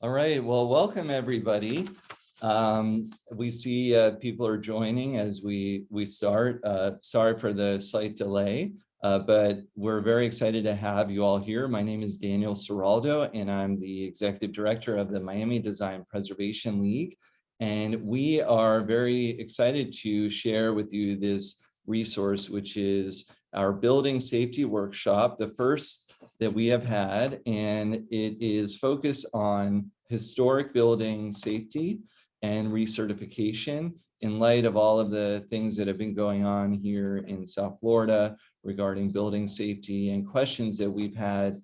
All right, well, welcome everybody. We see people are joining as we start. Sorry for the slight delay, but we're very excited to have you all here. My name is Daniel Seraldo, and I'm the Executive Director of the Miami Design Preservation League. And we are very excited to share with you this resource, which is our building safety workshop, the first that we have had, and it is focused on historic building safety and recertification in light of all of the things that have been going on here in South Florida regarding building safety and questions that we've had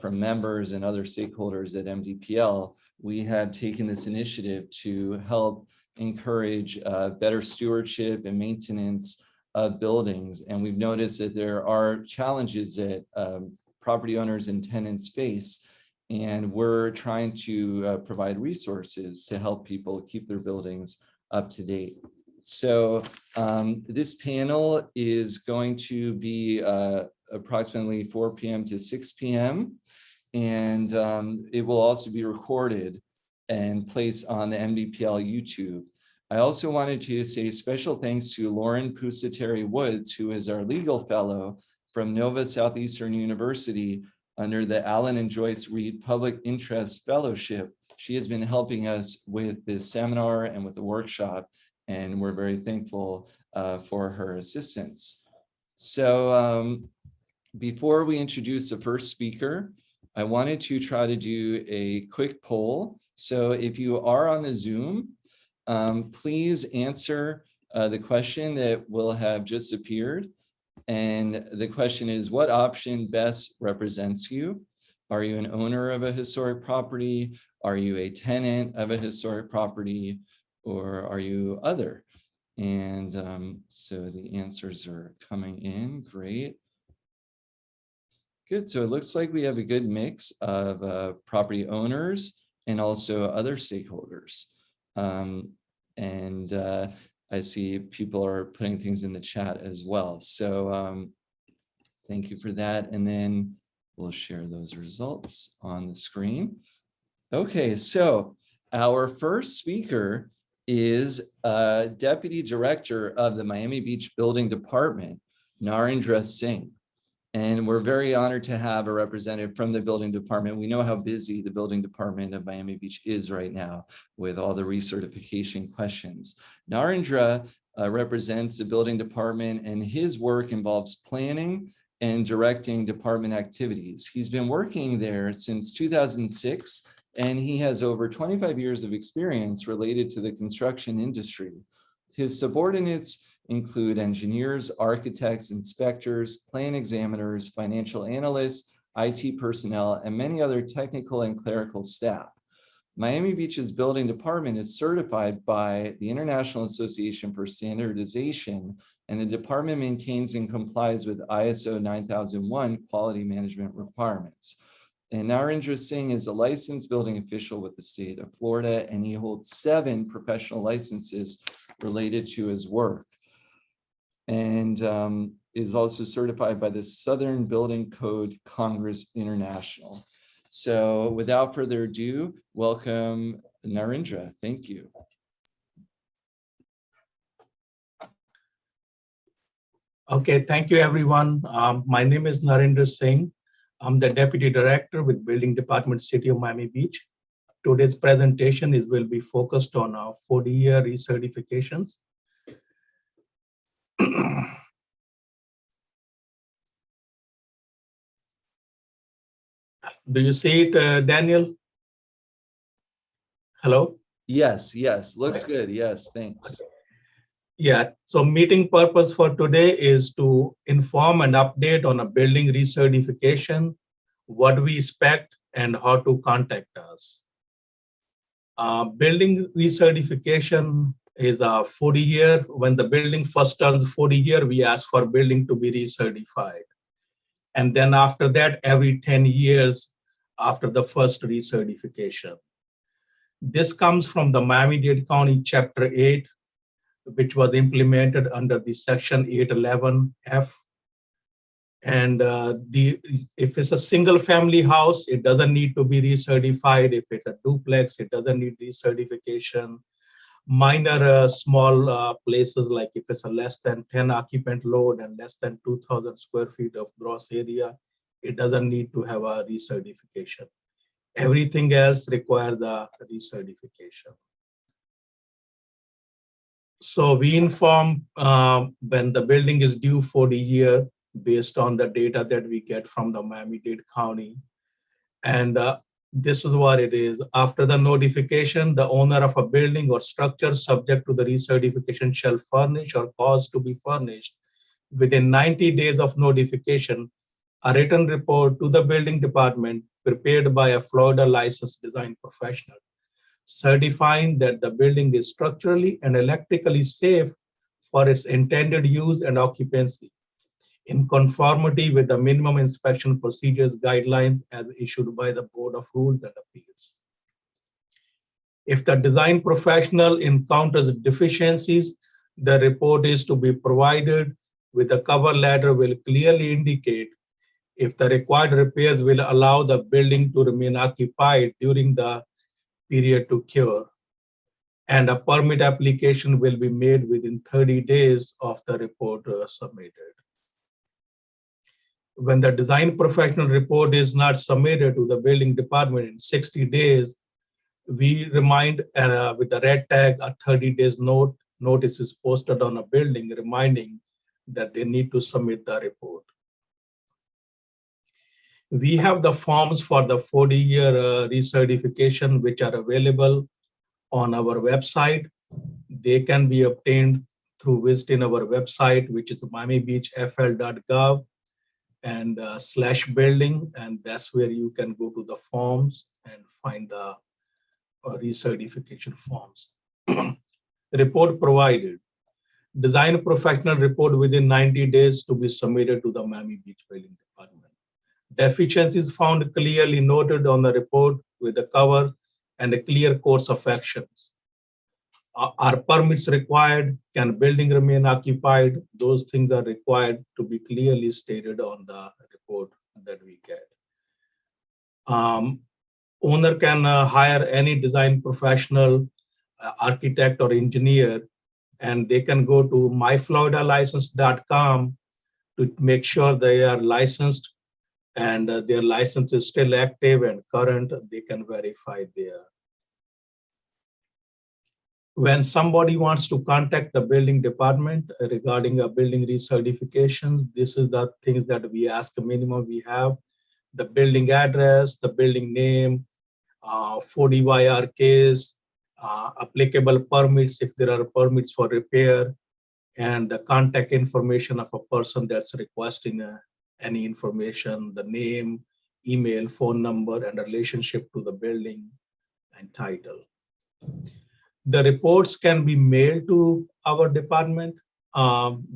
from members and other stakeholders at MDPL. We have taken this initiative to help encourage better stewardship and maintenance of buildings. And we've noticed that there are challenges that property owners and tenants face, and we're trying to provide resources to help people keep their buildings up to date. So this panel is going to be approximately 4 p.m. to 6 p.m. And it will also be recorded and placed on the MDPL YouTube. I also wanted to say special thanks to Lauren Pusateri Woods, who is our legal fellow from Nova Southeastern University under the Allen and Joyce Reed Public Interest Fellowship. She has been helping us with this seminar and with the workshop, and we're very thankful for her assistance. So before we introduce the first speaker, I wanted to try to do a quick poll. So if you are on the Zoom, please answer the question that will have just appeared. And the question is, what option best represents you? Are you an owner of a historic property? Are you a tenant of a historic property? Or are you other? And so the answers are coming in. Great. Good. So it looks like we have a good mix of property owners and also other stakeholders. I see people are putting things in the chat as well. So thank you for that. And then we'll share those results on the screen. Okay, so our first speaker is Deputy Director of the Miami Beach Building Department, Narendra Singh. And we're very honored to have a representative from the building department. We know how busy the building department of Miami Beach is right now with all the recertification questions. Narendra represents the building department, and his work involves planning and directing department activities. He's been working there since 2006, and he has over 25 years of experience related to the construction industry. His subordinates include engineers, architects, inspectors, plan examiners, financial analysts, IT personnel, and many other technical and clerical staff. Miami Beach's building department is certified by the International Association for Standardization, and the department maintains and complies with ISO 9001 quality management requirements. And Narendra Singh is a licensed building official with the state of Florida, and he holds 7 professional licenses related to his work, and is also certified by the Southern Building Code Congress International. So without further ado, welcome Narendra. Thank you. Okay, thank you everyone. My name is Narendra Singh. I'm the Deputy Director with Building Department, City of Miami Beach. Today's presentation will be focused on our 40-year recertifications. Do you see it, Daniel? Hello? Yes, looks good. Yes, thanks. Yeah, so meeting purpose for today is to inform and update on a building recertification, what we expect, and how to contact us. Building recertification is a 40-year. When the building first turns 40 years, we ask for building to be recertified. And then after that, every 10 years after the first recertification. This comes from the Miami-Dade County Chapter 8, which was implemented under the Section 811F And if it's a single family house, it doesn't need to be recertified. If it's a duplex, it doesn't need recertification. Minor small places, like if it's a less than 10 occupant load and less than 2,000 square feet of gross area, it doesn't need to have a recertification. Everything else requires the recertification. So we inform when the building is due for the year based on the data that we get from the Miami-Dade County. And this is what it is. After the notification, the owner of a building or structure subject to the recertification shall furnish or cause to be furnished within 90 days of notification a written report to the building department prepared by a Florida licensed design professional, certifying that the building is structurally and electrically safe for its intended use and occupancy, in conformity with the minimum inspection procedures guidelines as issued by the Board of Rules and Appeals. If the design professional encounters deficiencies, the report is to be provided with a cover letter will clearly indicate if the required repairs will allow the building to remain occupied during the period to cure, and a permit application will be made within 30 days of the report submitted. When the design professional report is not submitted to the building department in 60 days, we remind with the red tag a 30 days notice is posted on a building reminding that they need to submit the report. We have the forms for the 40-year recertification which are available on our website. They can be obtained through visiting our website, which is miamibeachfl.gov and /building, and that's where you can go to the forms and find the recertification forms. Report provided. Design professional report within 90 days to be submitted to the Miami Beach Building Department. Deficiencies found clearly noted on the report with a cover and a clear course of actions. Are permits required? Can building remain occupied? Those things are required to be clearly stated on the report that we get. Owner can hire any design professional, architect or engineer, and they can go to myfloridalicense.com to make sure they are licensed and their license is still active and current. They can verify there. When somebody wants to contact the building department regarding a building recertifications, this is the things that we ask minimum. We have the building address, the building name, 40YR case, applicable permits if there are permits for repair, and the contact information of a person that's requesting any information, the name, email, phone number, and relationship to the building and title. The reports can be mailed to our department.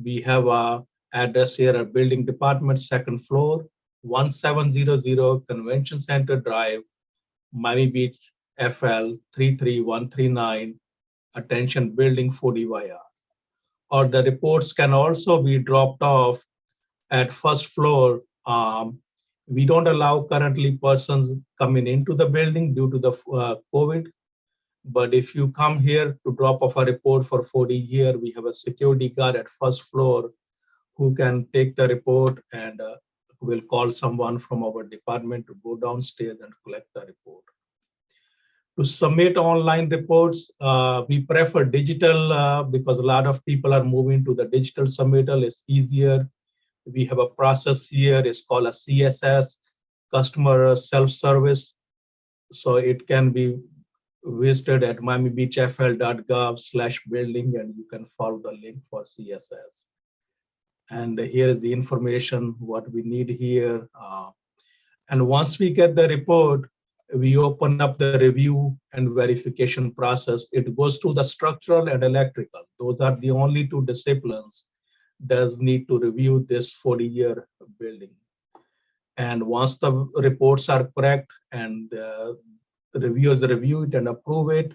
We have an address here at Building Department, second floor, 1700 Convention Center Drive, Miami Beach, FL 33139, attention Building 40YR. Or the reports can also be dropped off at first floor. We don't allow currently persons coming into the building due to the COVID. But if you come here to drop off a report for 40 years, we have a security guard at first floor who can take the report and will call someone from our department to go downstairs and collect the report. To submit online reports, we prefer digital because a lot of people are moving to the digital submittal. It's easier. We have a process here. It's called a Css, Customer Self-Service. So it can be visited at miamibeachfl.gov/building, and you can follow the link for CSS. And here is the information, what we need here. And once we get the report, we open up the review and verification process. It goes to the structural and electrical. Those are the only two disciplines that need to review this 40-year building. And once the reports are correct and the reviewers review it and approve it,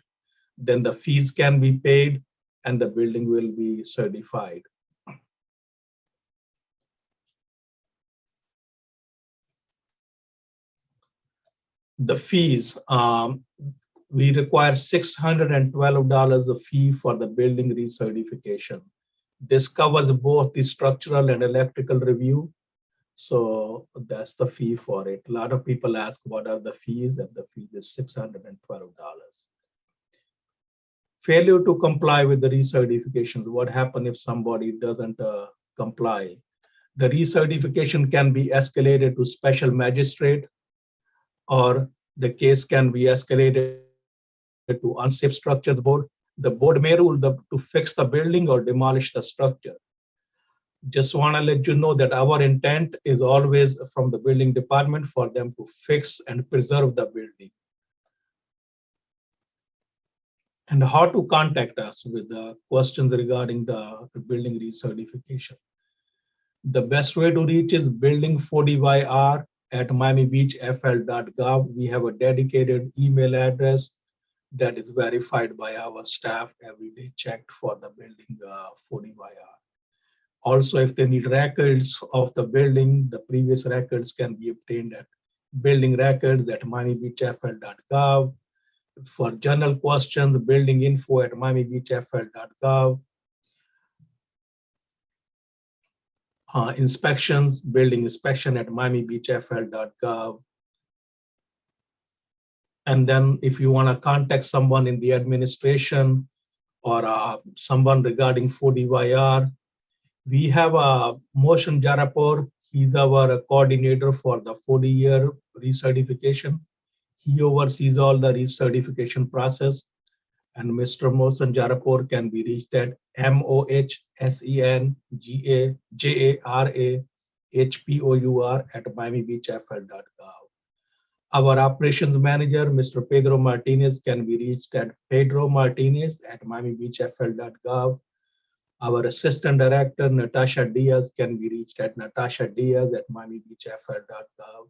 then the fees can be paid and the building will be certified. The fees, we require $612 a fee for the building recertification. This covers both the structural and electrical review. So that's the fee for it. A lot of people ask what are the fees, and the fee is $612. Failure to comply with the recertifications. What happens if somebody doesn't comply? The recertification can be escalated to special magistrate, or the case can be escalated to unsafe structures board. The board may rule to fix the building or demolish the structure. Just want to let you know that our intent is always from the building department for them to fix and preserve the building. And how to contact us with the questions regarding the building recertification. The best way to reach is building40YR@miamibeachfl.gov. We have a dedicated email address that is verified by our staff every day, checked for the building 40YR. Also, if they need records of the building, the previous records can be obtained at buildingrecords@miamibeachfl.gov. For general questions, buildinginfo@miamibeachfl.gov. Inspections, building inspection@miamibeachfl.gov. And then if you want to contact someone in the administration or someone regarding 40YR, we have Motion Jarapur. He's our coordinator for the 40-year recertification. He oversees all the recertification process. And Mr. Motion Jarapur can be reached at MOHSENGARAHPOUR@miamibeachfl.gov. Our operations manager, Mr. Pedro Martinez, can be reached at pedromartinez@miamibeachfl.gov. Our assistant director, Natasha Diaz, can be reached at natashadiaz@miamibeachfl.gov.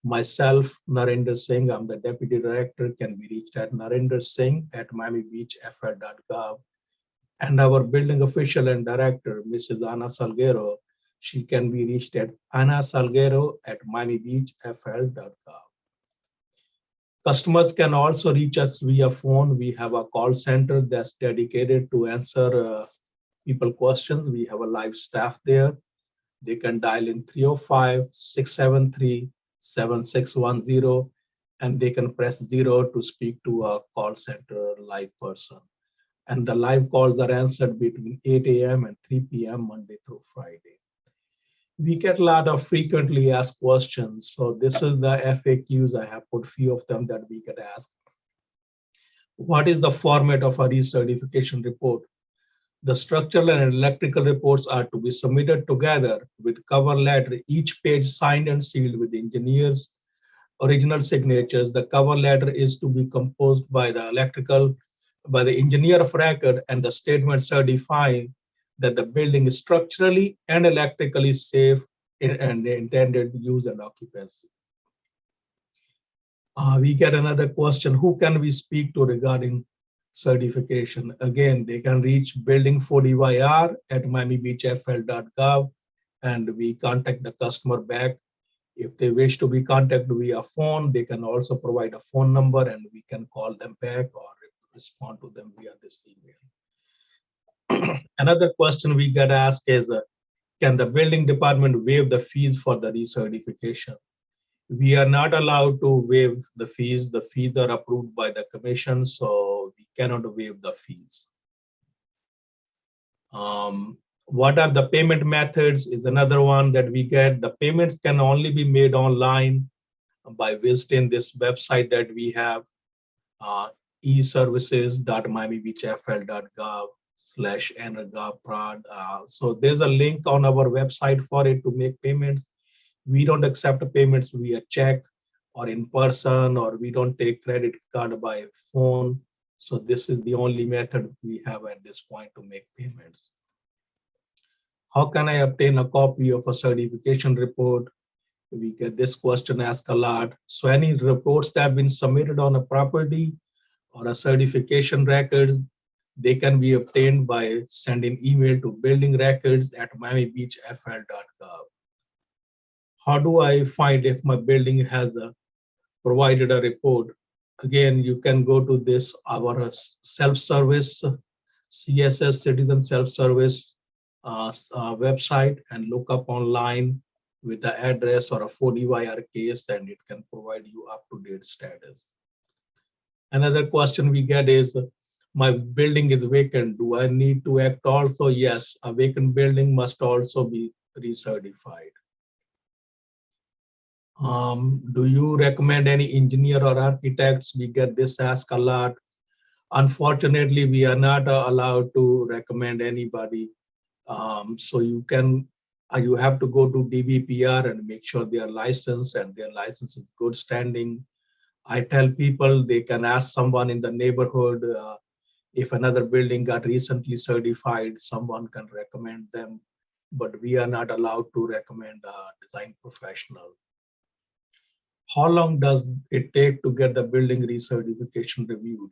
Myself, Narendra Singh, I'm the deputy director, can be reached at narendrasingh@miamibeachfl.gov. And our building official and director, Mrs. Ana Salguero, she can be reached at anasalguero@miamibeachfl.gov. Customers can also reach us via phone. We have a call center that's dedicated to answer people questions. We have a live staff there. They can dial in 305-673-7610, and they can press 0 to speak to a call center live person. And the live calls are answered between 8 a.m. and 3 p.m. Monday through Friday. We get a lot of frequently asked questions. So this is the FAQs. I have put few of them that we get asked. What is the format of a recertification report? The structural and electrical reports are to be submitted together with cover letter, each page signed and sealed with the engineer's original signatures. The cover letter is to be composed by the engineer of record, and the statement certifying that the building is structurally and electrically safe and intended use and occupancy. We get another question, who can we speak to regarding certification? Again, they can reach building40YR@miamibeachfl.gov, and we contact the customer back. If they wish to be contacted via phone, they can also provide a phone number and we can call them back or respond to them via this email. Another question we get asked is, can the building department waive the fees for the recertification? We are not allowed to waive the fees. The fees are approved by the commission, so we cannot waive the fees. What are the payment methods is another one that we get. The payments can only be made online by visiting this website that we have, eservices.miamibeachfl.gov/energovprod. So there's a link on our website for it to make payments. We don't accept payments via check or in person, or we don't take credit card by phone. So this is the only method we have at this point to make payments. How can I obtain a copy of a certification report? We get this question asked a lot. So any reports that have been submitted on a property or a certification records, they can be obtained by sending email to buildingrecords@miamibeachfl.gov. How do I find if my building has a provided a report. Again, you can go to this, our self-service, CSS Citizen Self-Service website and look up online with the address or a 4DYR case, and it can provide you up-to-date status. Another question we get is, my building is vacant. Do I need to act also? Yes, a vacant building must also be recertified. Do you recommend any engineer or architects? We get this asked a lot. Unfortunately, we are not allowed to recommend anybody. So you have to go to DVPR and make sure they are licensed and their license is good standing. I tell people they can ask someone in the neighborhood if another building got recently certified, someone can recommend them, but we are not allowed to recommend a design professional. How long does it take to get the building recertification reviewed?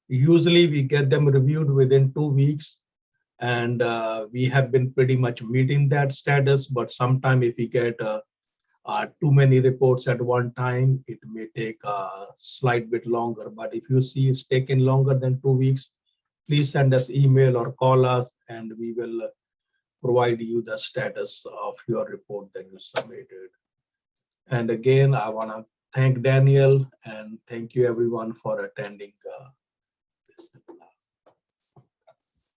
Usually we get them reviewed within 2 weeks, and we have been pretty much meeting that status, but sometime if we get too many reports at one time, it may take a slight bit longer. But if you see it's taking longer than 2 weeks, please send us email or call us, and we will provide you the status of your report that you submitted. And again, I want to thank Daniel and thank you everyone for attending this.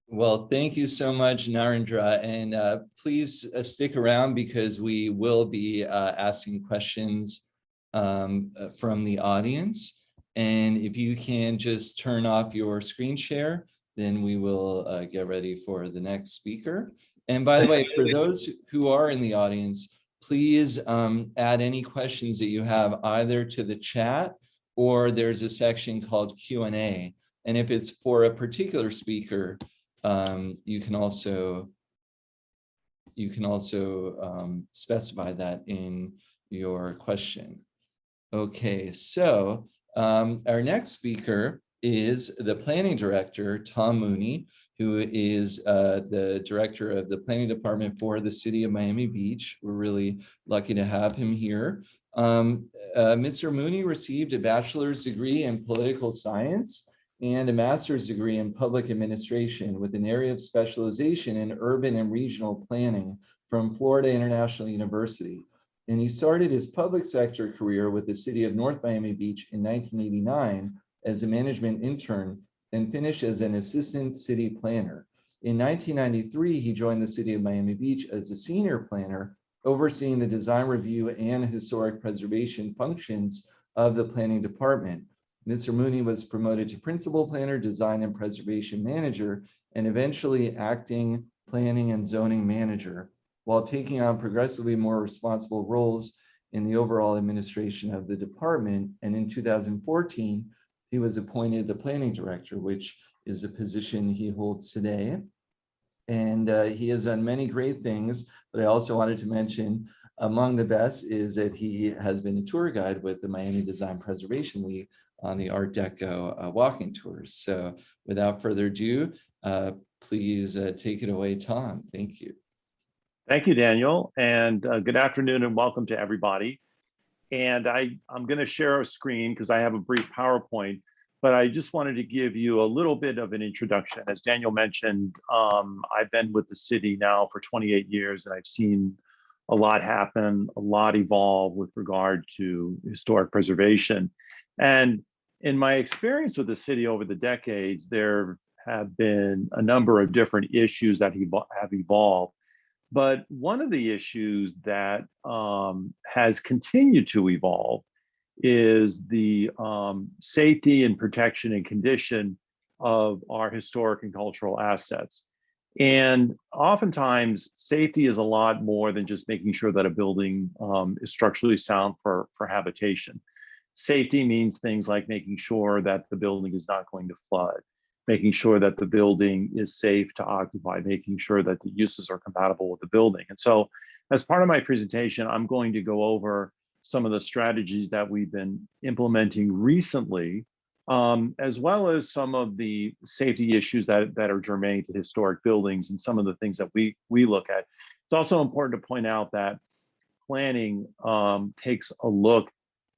Well, thank you so much, Narendra, and please stick around because we will be asking questions from the audience. And if you can just turn off your screen share, then we will get ready for the next speaker. And by the way, for those who are in the audience, please add any questions that you have either to the chat or there's a section called Q&A. And if it's for a particular speaker, you can also specify that in your question. Okay, so our next speaker is the planning director, Tom Mooney, who is the director of the planning department for the city of Miami Beach. We're really lucky to have him here. Mr. Mooney received a bachelor's degree in political science and a master's degree in public administration with an area of specialization in urban and regional planning from Florida International University. And he started his public sector career with the city of North Miami Beach in 1989 as a management intern and finished as an assistant city planner. In 1993, he joined the city of Miami Beach as a senior planner, overseeing the design review and historic preservation functions of the planning department. Mr. Mooney was promoted to principal planner, design and preservation manager, and eventually acting planning and zoning manager, while taking on progressively more responsible roles in the overall administration of the department. And in 2014, he was appointed the planning director, which is a position he holds today. And he has done many great things, but I also wanted to mention among the best is that he has been a tour guide with the Miami Design Preservation League on the Art Deco walking tours. So without further ado, please take it away, Tom. Thank you. Thank you, Daniel, and good afternoon and welcome to everybody. And I'm going to share a screen because I have a brief PowerPoint, but I just wanted to give you a little bit of an introduction. As Daniel mentioned, I've been with the city now for 28 years, and I've seen a lot happen, a lot evolve with regard to historic preservation. And in my experience with the city over the decades, there have been a number of different issues that have evolved. But one of the issues that has continued to evolve is the safety and protection and condition of our historic and cultural assets. And oftentimes, safety is a lot more than just making sure that a building is structurally sound for habitation. Safety means things like making sure that the building is not going to flood, making sure that the building is safe to occupy, making sure that the uses are compatible with the building. And so as part of my presentation, I'm going to go over some of the strategies that we've been implementing recently, as well as some of the safety issues that are germane to historic buildings and some of the things that we look at. It's also important to point out that planning takes a look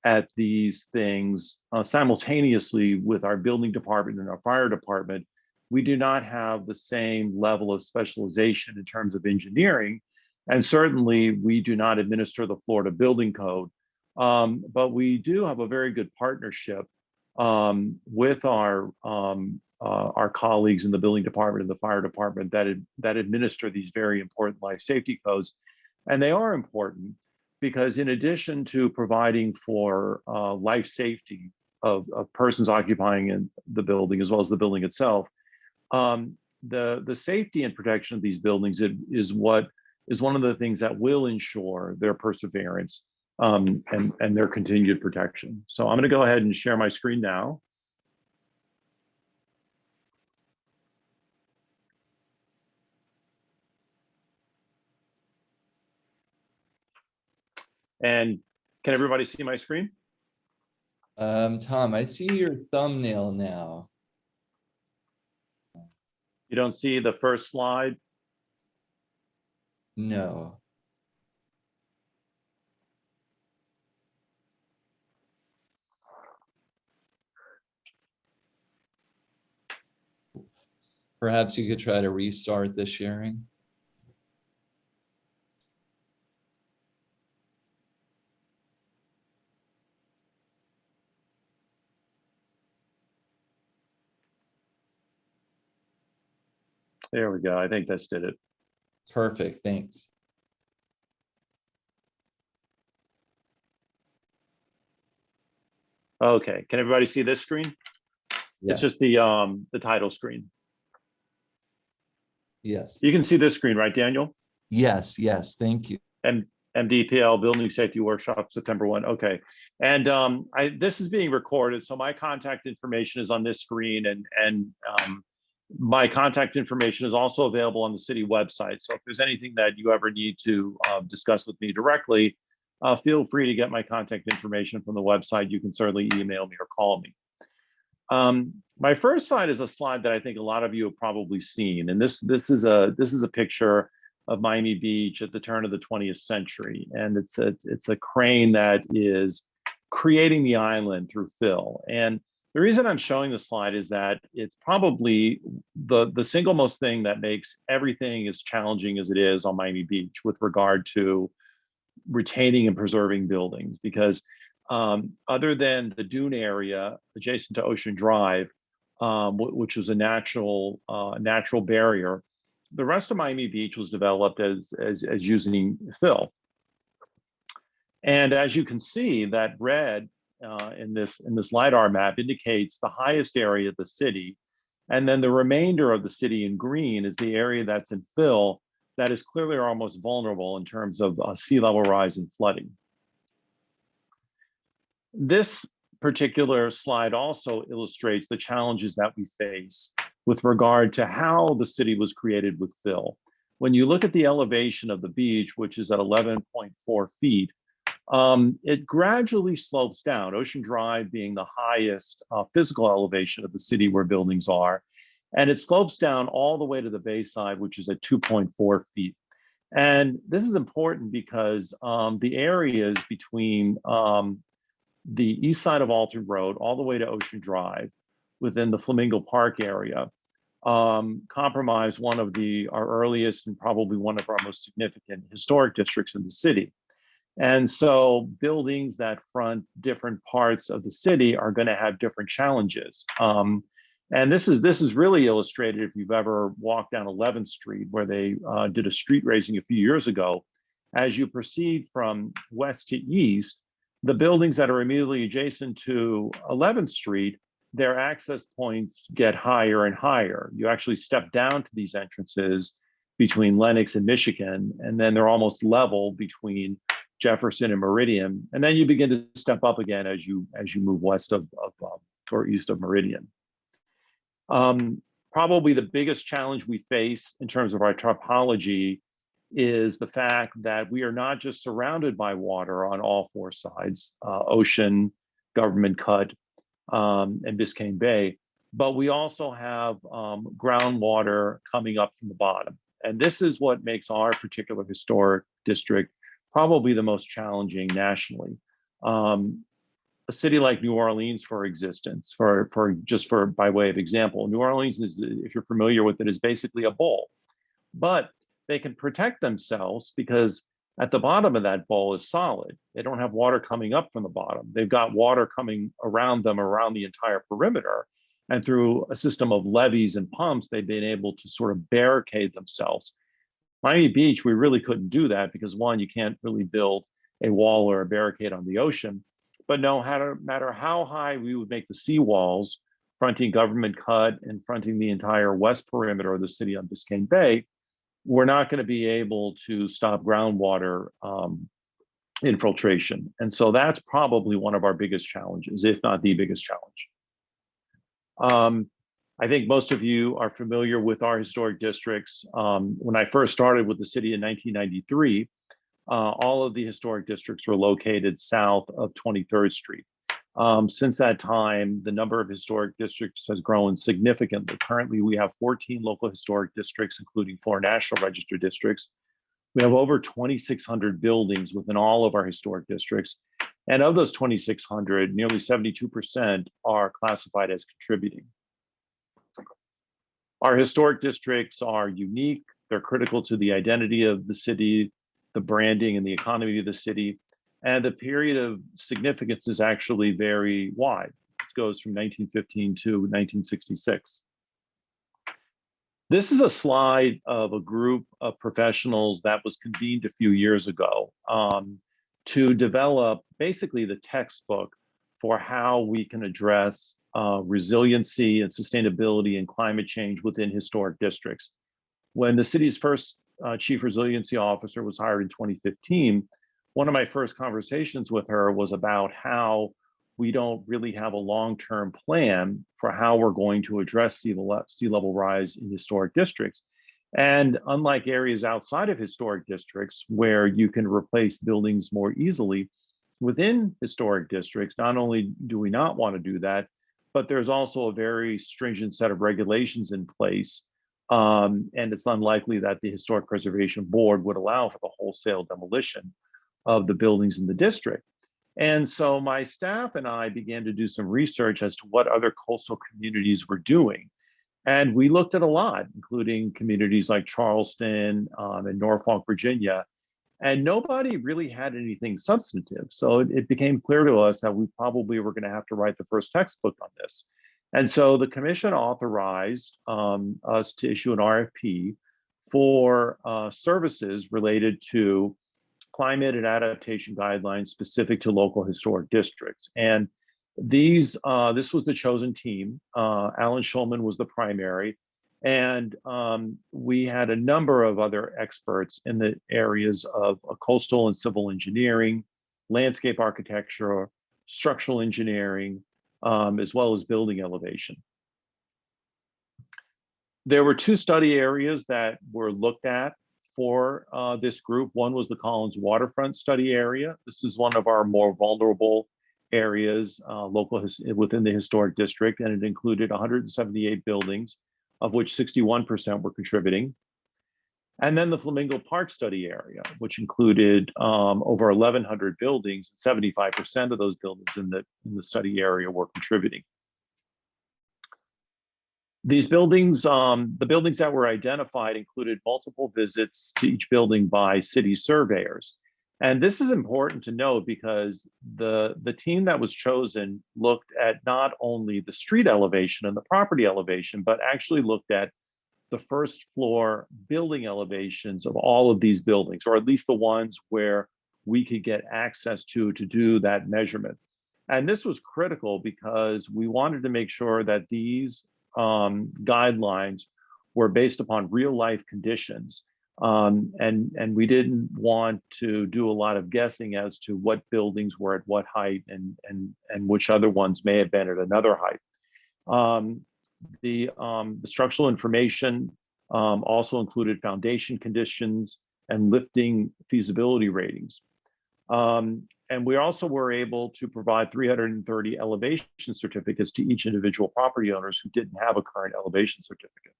at these things simultaneously with our building department and our fire department, we do not have the same level of specialization in terms of engineering. And certainly we do not administer the Florida Building Code. But we do have a very good partnership with our colleagues in the building department and the fire department that administer these very important life safety codes. And they are important because in addition to providing for life safety of persons occupying in the building as well as the building itself, the safety and protection of these buildings is one of the things that will ensure their perseverance and their continued protection. So I'm going to go ahead and share my screen now. And can everybody see my screen? Tom, I see your thumbnail now. You don't see the first slide? No. Perhaps you could try to restart the sharing. There we go. I think that's did it. Perfect, thanks. Okay, can everybody see this screen? Yes. It's just the title screen. Yes. You can see this screen, right, Daniel? Yes, yes, thank you. And MDPL Building Safety Workshop, September 1. Okay. And this is being recorded, so my contact information is on this screen, and my contact information is also available on the city website. So if there's anything that you ever need to discuss with me directly, feel free to get my contact information from the website. You can certainly email me or call me. My first slide is a slide that I think a lot of you have probably seen, and this is a picture of Miami Beach at the turn of the 20th century, and it's a crane that is creating the island through fill. And the reason I'm showing this slide is that it's probably the single most thing that makes everything as challenging as it is on Miami Beach with regard to retaining and preserving buildings, because other than the dune area adjacent to Ocean Drive, which was a natural barrier, the rest of Miami Beach was developed as using fill. And as you can see, that red in this LiDAR map indicates the highest area of the city, and then the remainder of the city in green is the area that's in fill that is clearly our most vulnerable in terms of sea level rise and flooding. This particular slide also illustrates the challenges that we face with regard to how the city was created with fill. When you look at the elevation of the beach, which is at 11.4 feet, it gradually slopes down, Ocean Drive being the highest physical elevation of the city where buildings are. And it slopes down all the way to the bayside, which is at 2.4 feet. And this is important because the areas between the east side of Alton Road all the way to Ocean Drive within the Flamingo Park area comprise one of our earliest and probably one of our most significant historic districts in the city. And so buildings that front different parts of the city are going to have different challenges. And this is really illustrated if you've ever walked down 11th Street, where they did a street raising a few years ago. As you proceed from west to east, the buildings that are immediately adjacent to 11th Street, their access points get higher and higher. You actually step down to these entrances between Lenox and Michigan, and then they're almost level between Jefferson and Meridian. And then you begin to step up again as you move west of or east of Meridian. Probably the biggest challenge we face in terms of our topology is the fact that we are not just surrounded by water on all four sides, ocean, Government Cut, and Biscayne Bay, but we also have groundwater coming up from the bottom. And this is what makes our particular historic district probably the most challenging nationally. a city like New Orleans for existence, for by way of example. New Orleans is, if you're familiar with it, is basically a bowl, but they can protect themselves because at the bottom of that bowl is solid. They don't have water coming up from the bottom. They've got water coming around them, around the entire perimeter. And through a system of levees and pumps, they've been able to sort of barricade themselves. Miami Beach, we really couldn't do that because one, you can't really build a wall or a barricade on the ocean. But no matter how high we would make the seawalls, fronting Government Cut and fronting the entire west perimeter of the city on Biscayne Bay, we're not going to be able to stop groundwater infiltration. And so that's probably one of our biggest challenges, if not the biggest challenge. I think most of you are familiar with our historic districts. When I first started with the city in 1993, all of the historic districts were located south of 23rd Street. Since that time, the number of historic districts has grown significantly. Currently, we have 14 local historic districts, including 4 National Register districts. We have over 2,600 buildings within all of our historic districts. And of those 2,600, nearly 72% are classified as contributing. Our historic districts are unique. They're critical to the identity of the city, the branding and the economy of the city. And the period of significance is actually very wide. It goes from 1915 to 1966. This is a slide of a group of professionals that was convened a few years ago to develop basically the textbook for how we can address resiliency and sustainability and climate change within historic districts. When the city's first chief resiliency officer was hired in 2015, one of my first conversations with her was about how we don't really have a long-term plan for how we're going to address sea level rise in historic districts. And unlike areas outside of historic districts where you can replace buildings more easily, within historic districts, not only do we not want to do that, but there's also a very stringent set of regulations in place. And it's unlikely that the Historic Preservation Board would allow for the wholesale demolition of the buildings in the district. And so my staff and I began to do some research as to what other coastal communities were doing. And we looked at a lot, including communities like Charleston and Norfolk, Virginia, and nobody really had anything substantive. So it became clear to us that we probably were going to have to write the first textbook on this. And so the commission authorized us to issue an RFP for services related to climate and adaptation guidelines specific to local historic districts. And this was the chosen team. Alan Schulman was the primary. And we had a number of other experts in the areas of coastal and civil engineering, landscape architecture, structural engineering, as well as building elevation. There were 2 study areas that were looked at for this group. One was the Collins Waterfront study area. This is one of our more vulnerable areas within the historic district, and it included 178 buildings, of which 61% were contributing. And then the Flamingo Park study area, which included over 1,100 buildings, 75% of those buildings in the study area were contributing. These buildings, the buildings that were identified included multiple visits to each building by city surveyors. And this is important to note because the team that was chosen looked at not only the street elevation and the property elevation, but actually looked at the first floor building elevations of all of these buildings, or at least the ones where we could get access to do that measurement. And this was critical because we wanted to make sure that these guidelines were based upon real life conditions. And we didn't want to do a lot of guessing as to what buildings were at what height and which other ones may have been at another height. The structural information also included foundation conditions and lifting feasibility ratings. And we also were able to provide 330 elevation certificates to each individual property owners who didn't have a current elevation certificate.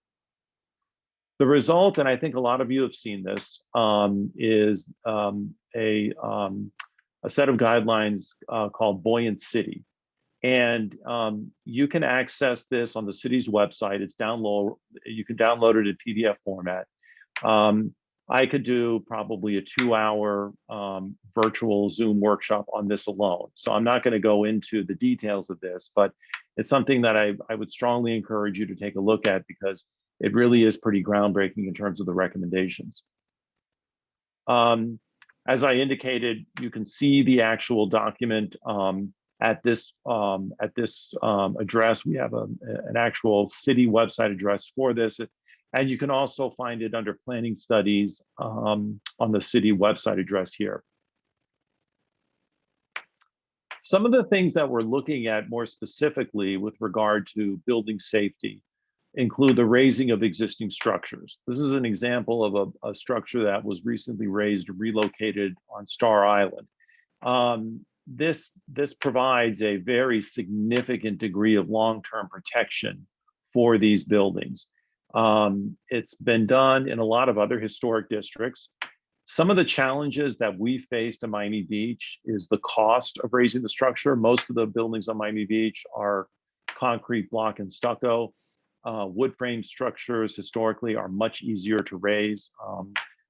The result, and I think a lot of you have seen this, is a a set of guidelines called Buoyant City. And you can access this on the city's website. It's download. You can download it in PDF format. I could do probably a 2-hour virtual Zoom workshop on this alone. So I'm not going to go into the details of this, but it's something that I would strongly encourage you to take a look at because it really is pretty groundbreaking in terms of the recommendations. As I indicated, you can see the actual document at this address. We have an actual city website address for this. And you can also find it under planning studies on the city website address here. Some of the things that we're looking at more specifically with regard to building safety include the raising of existing structures. This is an example of a structure that was recently raised and relocated on Star Island. This provides a very significant degree of long-term protection for these buildings. It's been done in a lot of other historic districts. Some of the challenges that we faced in Miami Beach is the cost of raising the structure. Most of the buildings on Miami Beach are concrete block and stucco. Wood frame structures historically are much easier to raise.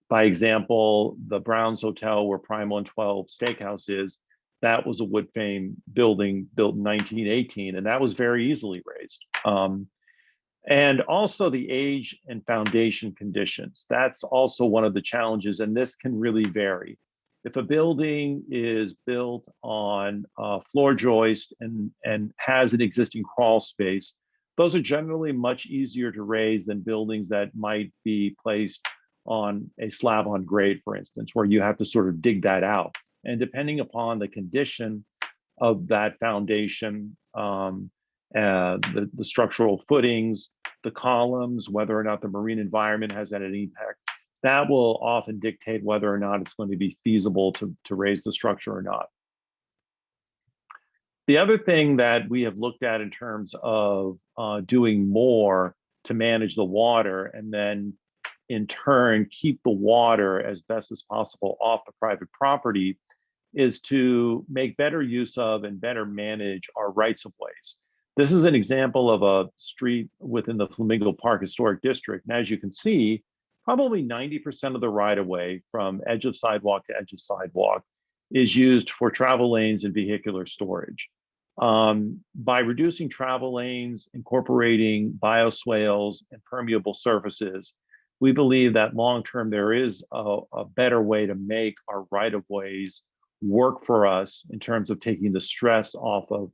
By example, the Browns Hotel where Prime 112 Steakhouse is, that was a wood frame building built in 1918, and that was very easily raised. And also the age and foundation conditions. That's also one of the challenges, and this can really vary. If a building is built on floor joist and has an existing crawl space, those are generally much easier to raise than buildings that might be placed on a slab on grade, for instance, where you have to sort of dig that out. And depending upon the condition of that foundation, the structural footings, the columns, whether or not the marine environment has had an impact, that will often dictate whether or not it's going to be feasible to raise the structure or not. The other thing that we have looked at in terms of doing more to manage the water and then in turn keep the water as best as possible off the private property is to make better use of and better manage our rights of ways. This is an example of a street within the Flamingo Park Historic District. And as you can see, probably 90% of the right-of-way from edge of sidewalk to edge of sidewalk is used for travel lanes and vehicular storage. By reducing travel lanes, incorporating bioswales and permeable surfaces, we believe that long-term there is a better way to make our right-of-ways work for us in terms of taking the stress off of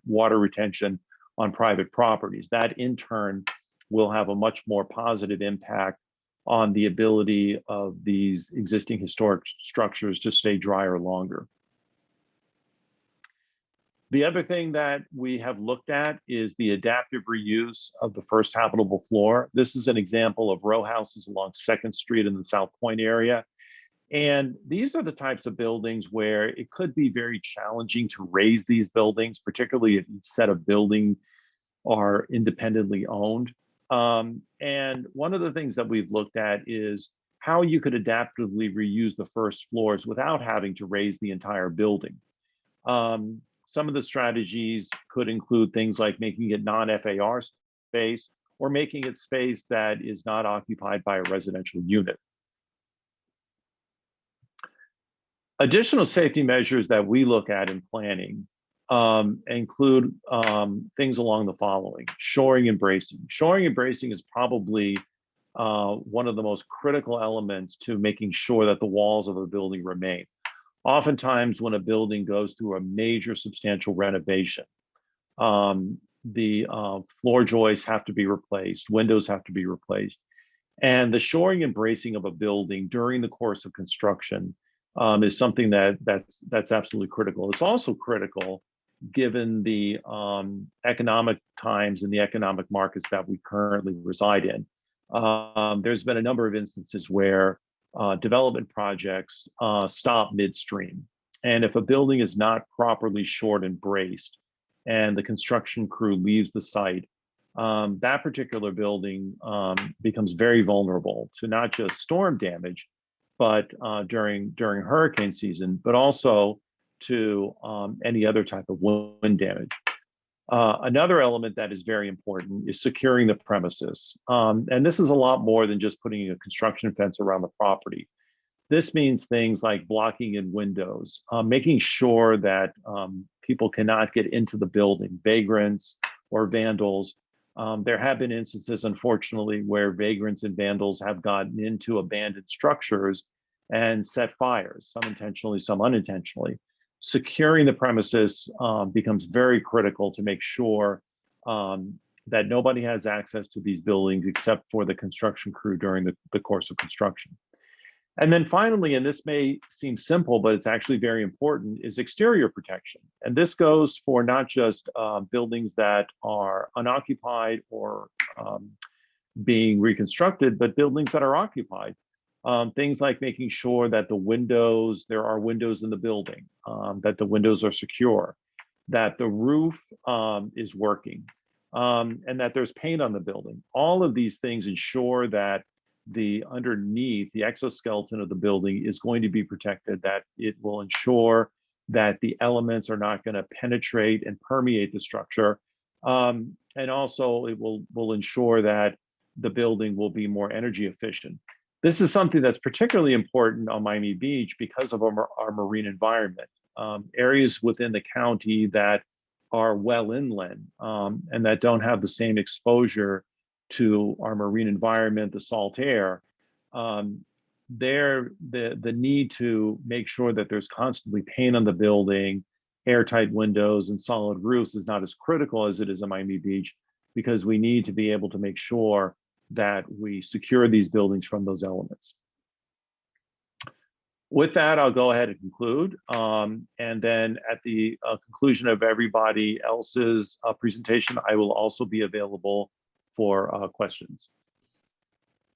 water retention on private properties. That in turn will have a much more positive impact on the ability of these existing historic structures to stay drier longer. The other thing that we have looked at is the adaptive reuse of the first habitable floor. This is an example of row houses along 2nd Street in the South Point area. And these are the types of buildings where it could be very challenging to raise these buildings, particularly if each set of building are independently owned. And one of the things that we've looked at is how you could adaptively reuse the first floors without having to raise the entire building. Some of the strategies could include things like making it non-FAR space or making it space that is not occupied by a residential unit. Additional safety measures that we look at in planning include things along the following: shoring and bracing. Shoring and bracing is probably one of the most critical elements to making sure that the walls of a building remain. Oftentimes, when a building goes through a major substantial renovation, the floor joists have to be replaced, windows have to be replaced, and the shoring and bracing of a building during the course of construction is something that's absolutely critical. It's also critical given the economic times and the economic markets that we currently reside in. There's been a number of instances where development projects stop midstream. And if a building is not properly shored and braced and the construction crew leaves the site, that particular building becomes very vulnerable to not just storm damage, but during hurricane season, but also to any other type of wind damage. Another element that is very important is securing the premises. And this is a lot more than just putting a construction fence around the property. This means things like blocking in windows, making sure that people cannot get into the building, vagrants or vandals. There have been instances, unfortunately, where vagrants and vandals have gotten into abandoned structures and set fires, some intentionally, some unintentionally. Securing the premises becomes very critical to make sure that nobody has access to these buildings except for the construction crew during the course of construction. And then finally, and this may seem simple, but it's actually very important, is exterior protection. And this goes for not just buildings that are unoccupied or being reconstructed, but buildings that are occupied. Things like making sure that the windows, there are windows in the building, that the windows are secure, that the roof is working, and that there's paint on the building. All of these things ensure that the underneath, the exoskeleton of the building is going to be protected, that it will ensure that the elements are not going to penetrate and permeate the structure. And also it will ensure that the building will be more energy efficient. This is something that's particularly important on Miami Beach because of our marine environment. Areas within the county that are well inland and that don't have the same exposure to our marine environment, the salt air, the need to make sure that there's constantly paint on the building, airtight windows and solid roofs is not as critical as it is on Miami Beach, because we need to be able to make sure that we secure these buildings from those elements. With that, I'll go ahead and conclude. And then at the conclusion of everybody else's presentation, I will also be available for questions.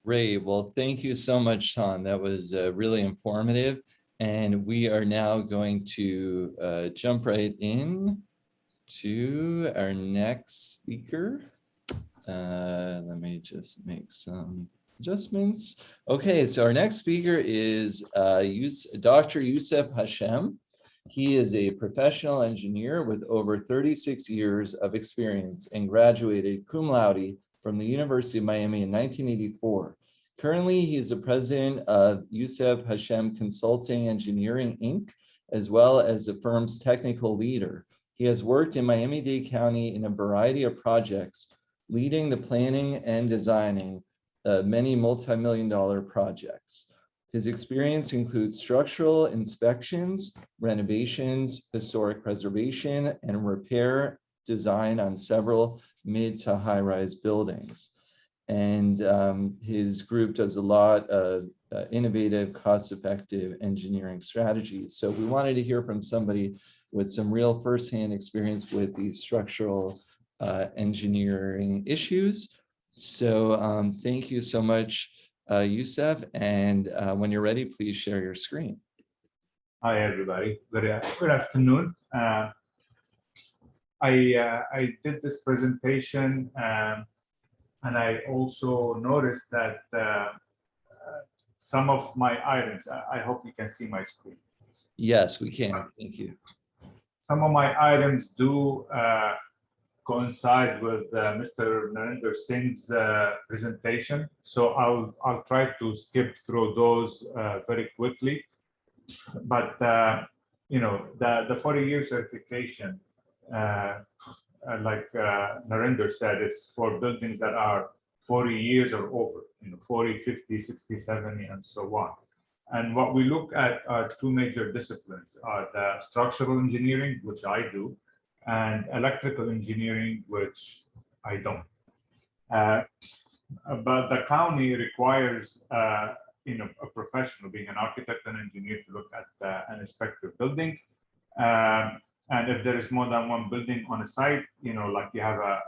Great. Well, thank you so much, Tom. That was really informative. And we are now going to jump right in to our next speaker. Let me just make some adjustments. Okay, so our next speaker is Dr. Youssef Hachem. He is a professional engineer with over 36 years of experience and graduated cum laude from the University of Miami in 1984. Currently, he is the president of Youssef Hachem Consulting Engineering, Inc., as well as the firm's technical leader. He has worked in Miami-Dade County in a variety of projects, leading the planning and designing many multi-million-dollar projects. His experience includes structural inspections, renovations, historic preservation, and repair design on several mid to high-rise buildings. And his group does a lot of innovative, cost-effective engineering strategies. So we wanted to hear from somebody with some real firsthand experience with these structural engineering issues. So thank you so much, Youssef. And when you're ready, please share your screen. Hi, everybody. Good afternoon. I did this presentation and I also noticed that some of my items, I hope you can see my screen. Yes, we can. Thank you. Some of my items do coincide with Mr. Narendra Singh's presentation. So I'll try to skip through those very quickly. But you know, the 40-year certification, like Narinder said, it's for buildings that are 40 years or over, you know, 40, 50, 60, 70, and so on. And what we look at are two major disciplines, are the structural engineering, which I do, and electrical engineering, which I don't. But the county requires you know, a professional, being an architect and engineer, to look at and inspect your building. And if there is more than one building on a site, you know, like you have a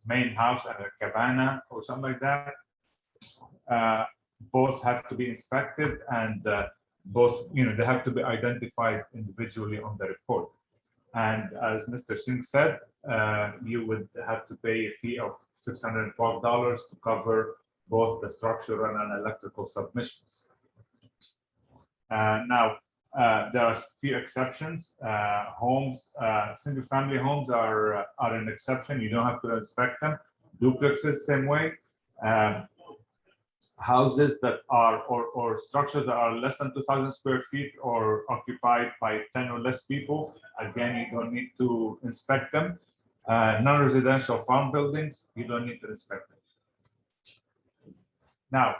main house and a cabana or something like that, both have to be inspected, and both, you know, they have to be identified individually on the report. And as Mr. Singh said, you would have to pay a fee of $612 to cover both the structural and electrical submissions. Now, There are few exceptions. Homes, single-family homes are an exception. You don't have to inspect them. Duplexes, same way. Houses that are or structures that are less than 2,000 square feet or occupied by 10 or less people, again, you don't need to inspect them. Non-residential farm buildings, you don't need to inspect them. Now,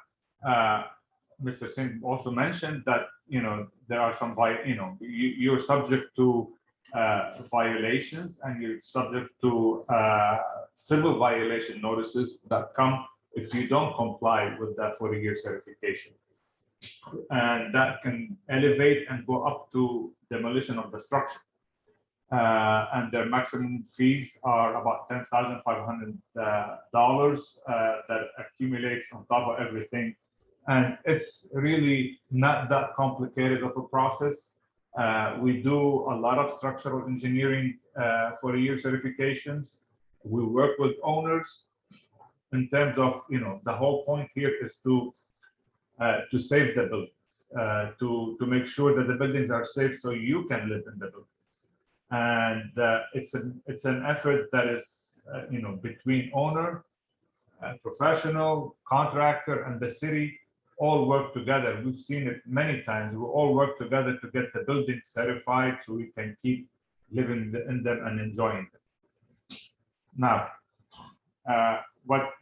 Mr. Singh also mentioned that there are some you're subject to violations, and you're subject to civil violation notices that come if you don't comply with that 40-year certification. And that can elevate and go up to demolition of the structure. And their maximum fees are about $10,500 that accumulates on top of everything. And it's really not that complicated of a process. We do a lot of structural engineering 40-year certifications. We work with owners in terms of, the whole point here is to save the buildings, to make sure that the buildings are safe so you can live in the buildings. And it's an effort that is, between owner, professional, contractor, and the city all work together. We've seen it many times. We all work together to get the buildings certified so we can keep living in them and enjoying them. Now, what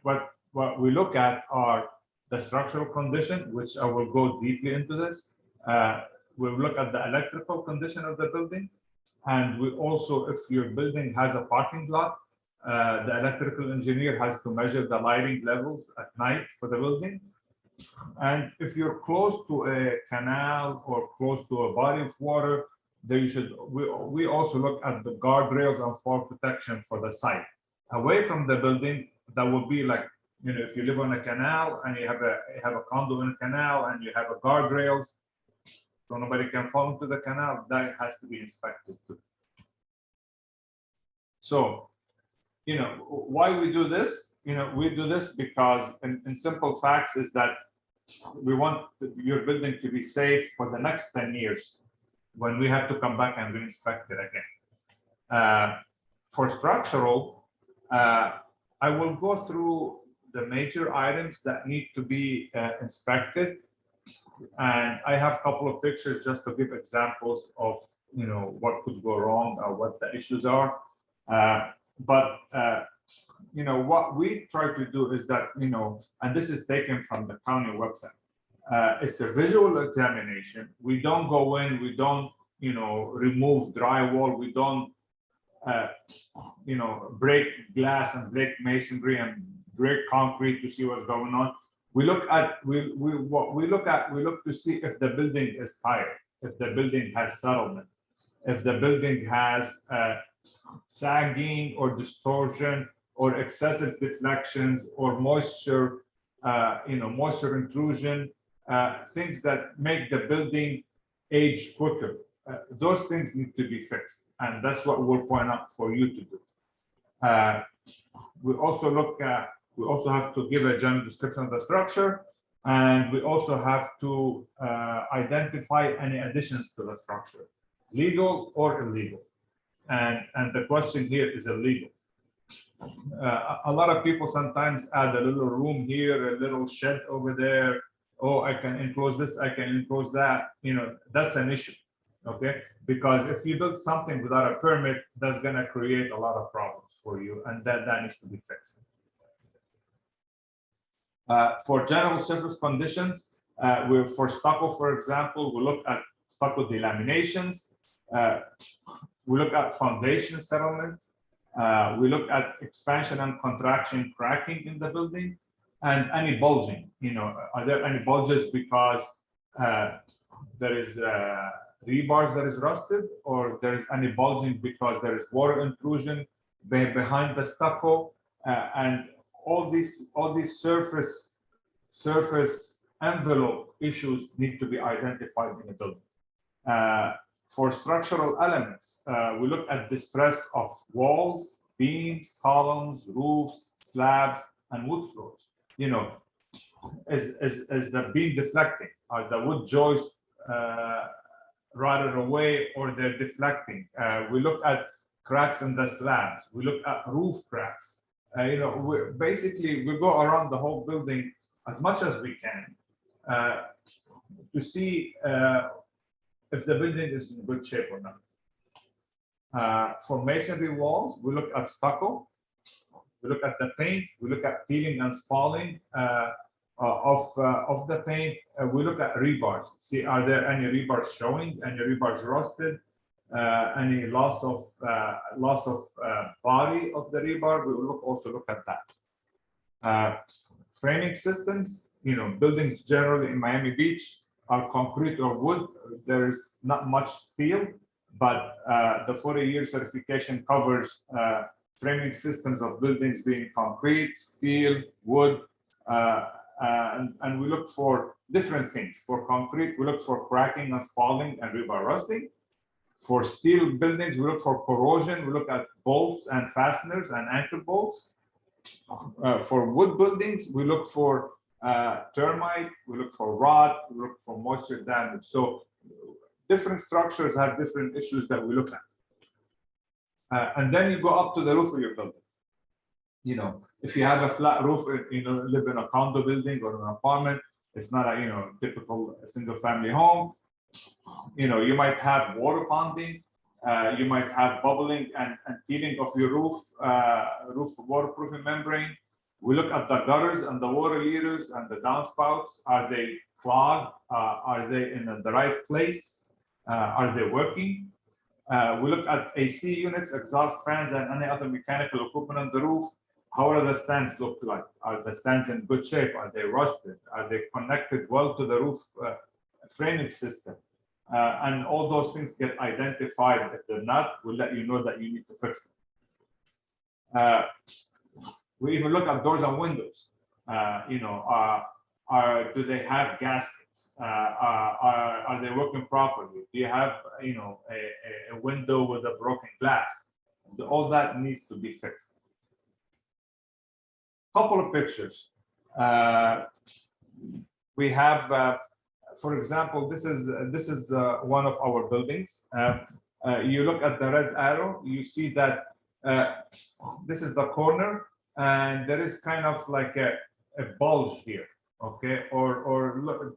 we look at are the structural condition, which I will go deeply into this. We'll look at the electrical condition of the building. And we also, if your building has a parking lot, the electrical engineer has to measure the lighting levels at night for the building. And if you're close to a canal or close to a body of water, we also look at the guardrails and fall protection for the site. Away from the building, that would be like, if you live on a canal and you have a condo in a canal and you have a guardrails, so nobody can fall into the canal, that has to be inspected too. So, why we do this? We do this because in simple facts is that we want your building to be safe for the next 10 years when we have to come back and re-inspect it again. For structural, I will go through the major items that need to be inspected. And I have a couple of pictures just to give examples of, what could go wrong or what the issues are. What we try to do is that, and this is taken from the county website. It's a visual examination. We don't go in, we don't, remove drywall. We don't, break glass and break masonry and break concrete to see what's going on. We look to see if the building is tired, if the building has settlement, if the building has sagging or distortion or excessive deflections or moisture, moisture intrusion, things that make the building age quicker. Those things need to be fixed, and that's what we'll point out for you to do. We also have to give a general description of the structure, and we also have to identify any additions to the structure, legal or illegal. And the question here is illegal. A lot of people sometimes add a little room here, a little shed over there. Oh, I can enclose this, I can enclose that. That's an issue, okay? Because if you build something without a permit, that's gonna create a lot of problems for you, and that needs to be fixed. For general surface conditions, for stucco, for example, we look at stucco delaminations. We look at foundation settlement. We look at expansion and contraction cracking in the building, and any bulging. Are there any bulges because there is rebars that is rusted, or there is any bulging because there is water intrusion behind the stucco, and all these surface envelope issues need to be identified in the building. For structural elements, we look at the stress of walls, beams, columns, roofs, slabs, and wood floors. Is the beam deflecting? Are the wood joists rotted away or they're deflecting. We look at cracks in the slabs. We look at roof cracks. Basically, we go around the whole building as much as we can to see if the building is in good shape or not. For masonry walls, we look at stucco. We look at the paint. We look at peeling and spalling of the paint. We look at rebars. See, are there any rebars showing? Any rebars rusted? Any loss of body of the rebar? We will also look at that. Framing systems. Buildings generally in Miami Beach are concrete or wood. There's not much steel, but the 40-year certification covers framing systems of buildings being concrete, steel, wood, and we look for different things. For concrete, we look for cracking and spalling and rebar rusting. For steel buildings, we look for corrosion. We look at bolts and fasteners and anchor bolts. For wood buildings, we look for termite, we look for rot, we look for moisture damage. So different structures have different issues that we look at. And then you go up to the roof of your building. If you have a flat roof, live in a condo building or an apartment, it's not a typical single family home. You might have water ponding, you might have bubbling and peeling of your roof waterproofing membrane. We look at the gutters and the water leaders and the downspouts. Are they clogged? Are they in the right place? Are they working? We look at AC units, exhaust fans, and any other mechanical equipment on the roof. How are the stands look like? Are the stands in good shape? Are they rusted? Are they connected well to the roof framing system? And all those things get identified. If they're not, we'll let you know that you need to fix them. We even look at doors and windows. Do they have gaskets? Are they working properly? Do you have a window with a broken glass? All that needs to be fixed. Couple of pictures. We have, for example, this is one of our buildings. You look at the red arrow, you see that this is the corner, and there is kind of like a bulge here, okay? Or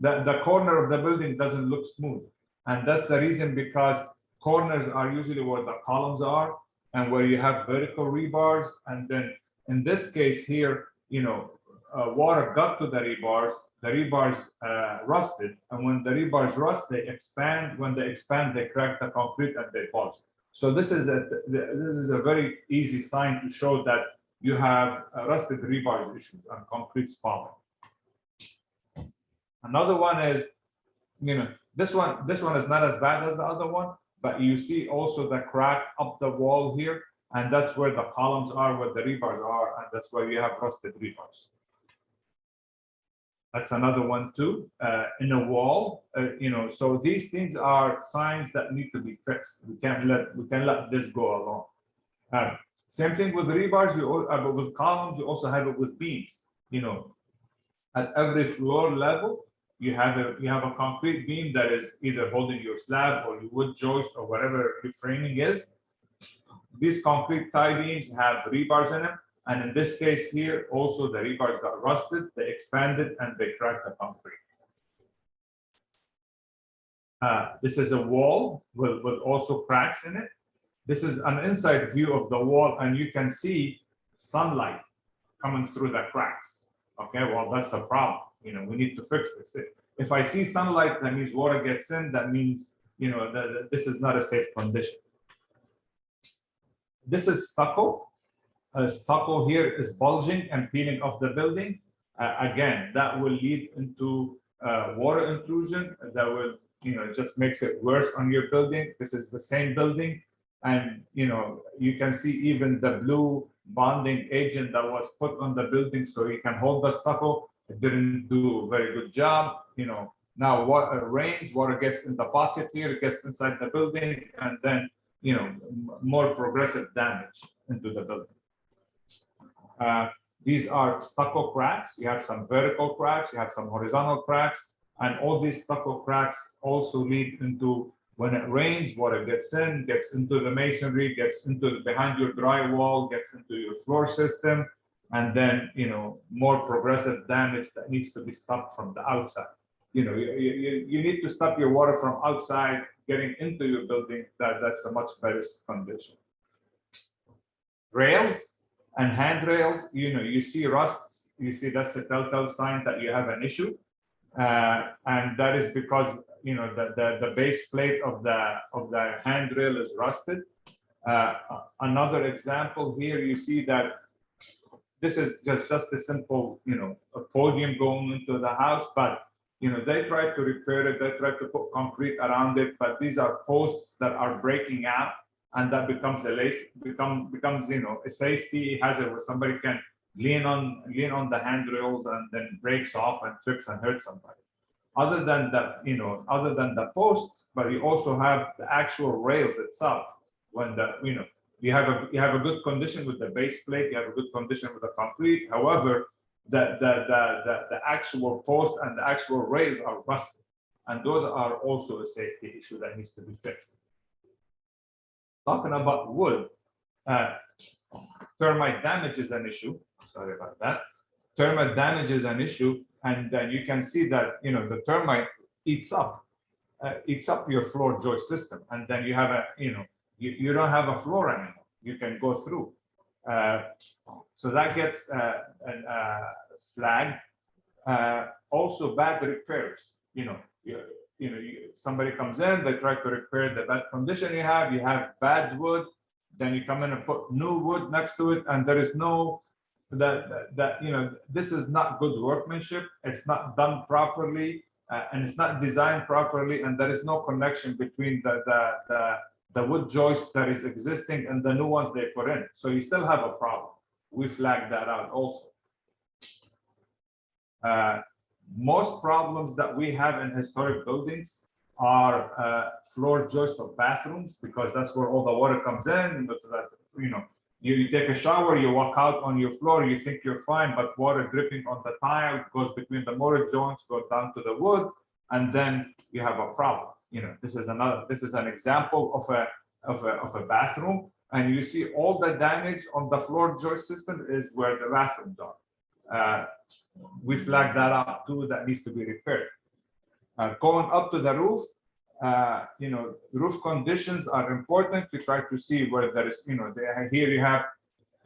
the corner of the building doesn't look smooth, and that's the reason, because corners are usually where the columns are and where you have vertical rebars, and then in this case here, water got to the rebars rusted, and when the rebars rust, they expand. When they expand, they crack the concrete and they bulge. So this is a very easy sign to show that you have rusted rebars issues and concrete spalling. Another one is, this one is not as bad as the other one, but you see also the crack up the wall here, and that's where the columns are, where the rebars are, and that's where you have rusted rebars. That's another one too, in a wall. So these things are signs that need to be fixed. We can't let this go alone. Same thing with rebars. With columns, you also have it with beams. At every floor level, you have a concrete beam that is either holding your slab or your wood joist or whatever your framing is. These concrete tie beams have rebars in them. And in this case here, also the rebars got rusted, they expanded, and they cracked the concrete. This is a wall with also cracks in it. This is an inside view of the wall, and you can see sunlight coming through the cracks. Okay, well, that's a problem. We need to fix this. If I see sunlight, that means water gets in. That means, that this is not a safe condition. This is stucco. Stucco here is bulging and peeling off the building. Again, that will lead into water intrusion. That will, just makes it worse on your building. This is the same building, and you can see even the blue bonding agent that was put on the building so you can hold the stucco. It didn't do a very good job. Now water rains, water gets in the pocket here, it gets inside the building, and then more progressive damage into the building. These are stucco cracks. You have some vertical cracks, you have some horizontal cracks. And all these stucco cracks also lead into, when it rains, water gets into the masonry, gets into behind your drywall, gets into your floor system, and then, you know, more progressive damage that needs to be stopped from the outside. You know, you need to stop your water from outside getting into your building. That's a much better condition. Rails and handrails, you know, you see rusts, you see that's a telltale sign that you have an issue. And that is because, you know, the base plate of the handrail is rusted. Another example here, you see that this is just a simple, you know, a podium going into the house, but, you know, they try to repair it, they try to put concrete around it, but these are posts that are breaking out, and that becomes you know, a safety hazard where somebody can lean on the handrails and then breaks off and trips and hurts somebody. Other than that, you know, other than the posts, but you also have the actual rails itself. When the, you know, you have a good condition with the base plate, you have a good condition with the concrete. However, the actual post and the actual rails are rusted, and those are also a safety issue that needs to be fixed. Talking about wood, termite damage is an issue. Sorry about that. Termite damage is an issue, and you can see that, you know, the termite eats up your floor joist system, and then you have a, you know, you don't have a floor anymore. You can go through. So that gets flagged. Also, bad repairs. You know, somebody comes in, they try to repair the bad condition you have bad wood, then you come in and put new wood next to it, and there is no, that you know, this is not good workmanship. It's not done properly, and it's not designed properly, and there is no connection between the wood joist that is existing and the new ones they put in. So you still have a problem. We flagged that out also. Most problems that we have in historic buildings are floor joists of bathrooms, because that's where all the water comes in. You know, you take a shower, you walk out on your floor, you think you're fine, but water dripping on the tile goes between the mortar joints, goes down to the wood, and then you have a problem. You know, this is an example of a bathroom, and you see all the damage on the floor joist system is where the bathrooms are. We flagged that out too, that needs to be repaired. Going up to the roof, you know, roof conditions are important to try to see where there is, you know, here you have,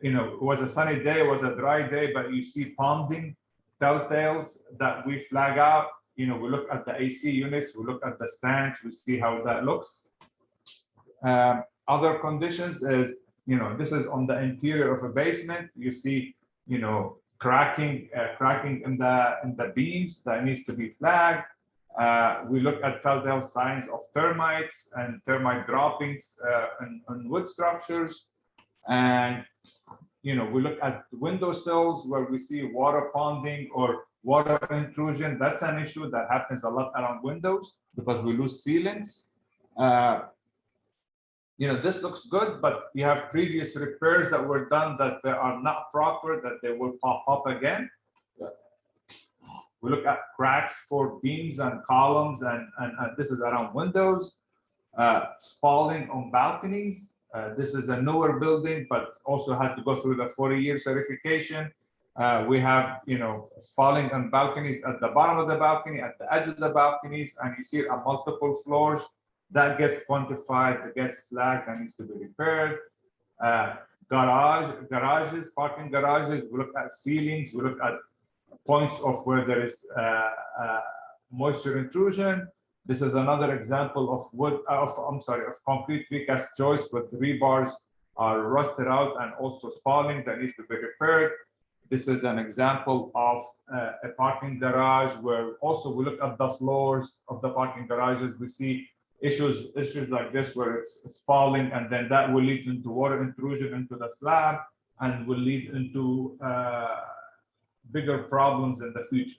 you know, it was a sunny day, it was a dry day, but you see ponding telltales that we flag out. You know, we look at the AC units, we look at the stands, we see how that looks. Other conditions is, you know, this is on the interior of a basement. You see, you know, cracking in the beams that needs to be flagged. We look at telltale signs of termites and termite droppings on wood structures, and, you know, we look at windowsills where we see water ponding or water intrusion. That's an issue that happens a lot around windows because we lose sealants. You know, this looks good, but you have previous repairs that were done that they are not proper, that they will pop up again. We look at cracks for beams and columns, and this is around windows. Spalling on balconies. This is a newer building, but also had to go through the 40-year certification. We have, you know, spalling on balconies at the bottom of the balcony, at the edge of the balconies, and you see it on multiple floors. That gets quantified, it gets flagged, and needs to be repaired. Garages, parking garages, we look at ceilings, we look at points of where there is moisture intrusion. This is another example of of concrete precast joists with rebars are rusted out and also spalling that needs to be repaired. This is an example of a parking garage where also we look at the floors of the parking garages. We see issues like this where it's spalling, and then that will lead into water intrusion into the slab and will lead into bigger problems in the future.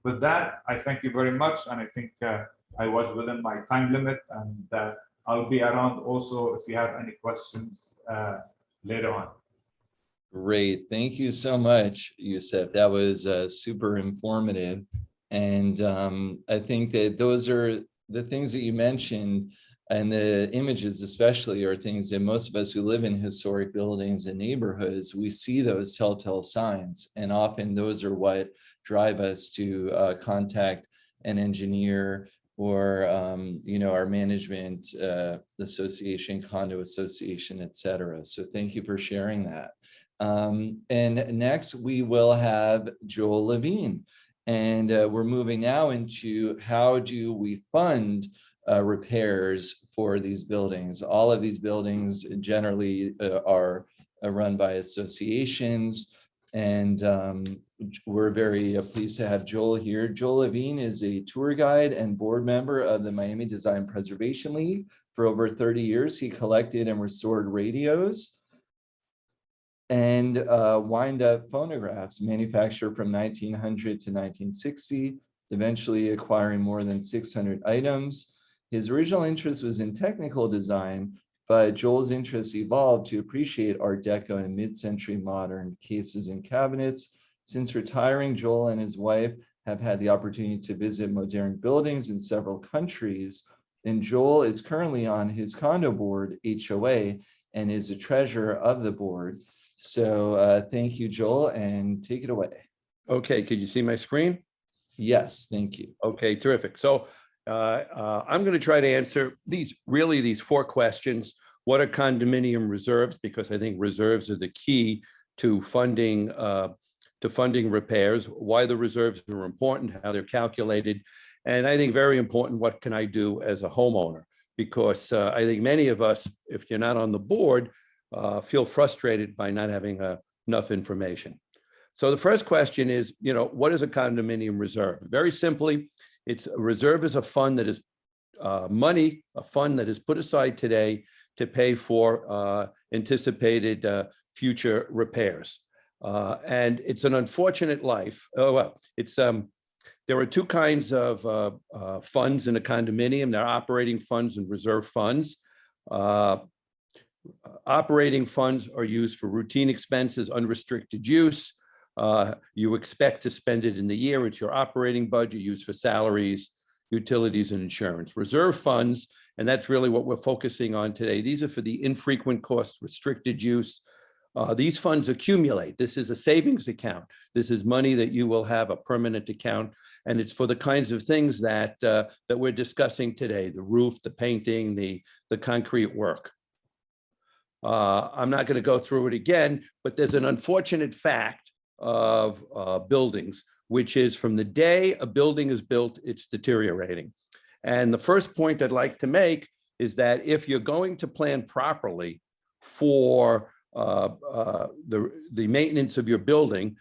With that, I thank you very much, and I think I was within my time limit, and I'll be around also if you have any questions later on. Great. Thank you so much, Youssef. That was super informative. And I think that those are the things that you mentioned, and the images especially are things that most of us who live in historic buildings and neighborhoods, we see those telltale signs. And often those are what drive us to contact an engineer or our management association, condo association, et cetera. So thank you for sharing that. And next we will have Joel Levine. And we're moving now into how do we fund repairs for these buildings. All of these buildings generally are run by associations. And we're very pleased to have Joel here. Joel Levine is a tour guide and board member of the Miami Design Preservation League. For over 30 years, he collected and restored radios and wind-up phonographs manufactured from 1900 to 1960, eventually acquiring more than 600 items. His original interest was in technical design, but Joel's interest evolved to appreciate Art Deco and mid-century modern cases and cabinets. Since retiring, Joel and his wife have had the opportunity to visit modern buildings in several countries, and Joel is currently on his condo board, HOA, and is a treasurer of the board. So thank you, Joel, and take it away. Okay, could you see my screen? Yes, thank you. Okay, terrific. So I'm going to try to answer these 4 questions. What are condominium reserves? Because I think reserves are the key to funding repairs. Why the reserves are important, how they're calculated, and I think very important, what can I do as a homeowner? Because I think many of us, if you're not on the board, feel frustrated by not having enough information. So the first question is, what is a condominium reserve? Very simply, it's a reserve is a fund that is money, a fund that is put aside today to pay for anticipated future repairs. And it's an unfortunate life. There are 2 kinds of funds in a condominium. There are operating funds and reserve funds. Operating funds are used for routine expenses, unrestricted use. You expect to spend it in the year. It's your operating budget used for salaries, utilities, and insurance. Reserve funds, and that's really what we're focusing on today. These are for the infrequent cost, restricted use. These funds accumulate. This is a savings account. This is money that you will have, a permanent account, and it's for the kinds of things that we're discussing today: the roof, the painting, the concrete work. I'm not going to go through it again, but there's an unfortunate fact of buildings, which is from the day a building is built, it's deteriorating. And the first point I'd like to make is that if you're going to plan properly for the maintenance of your building,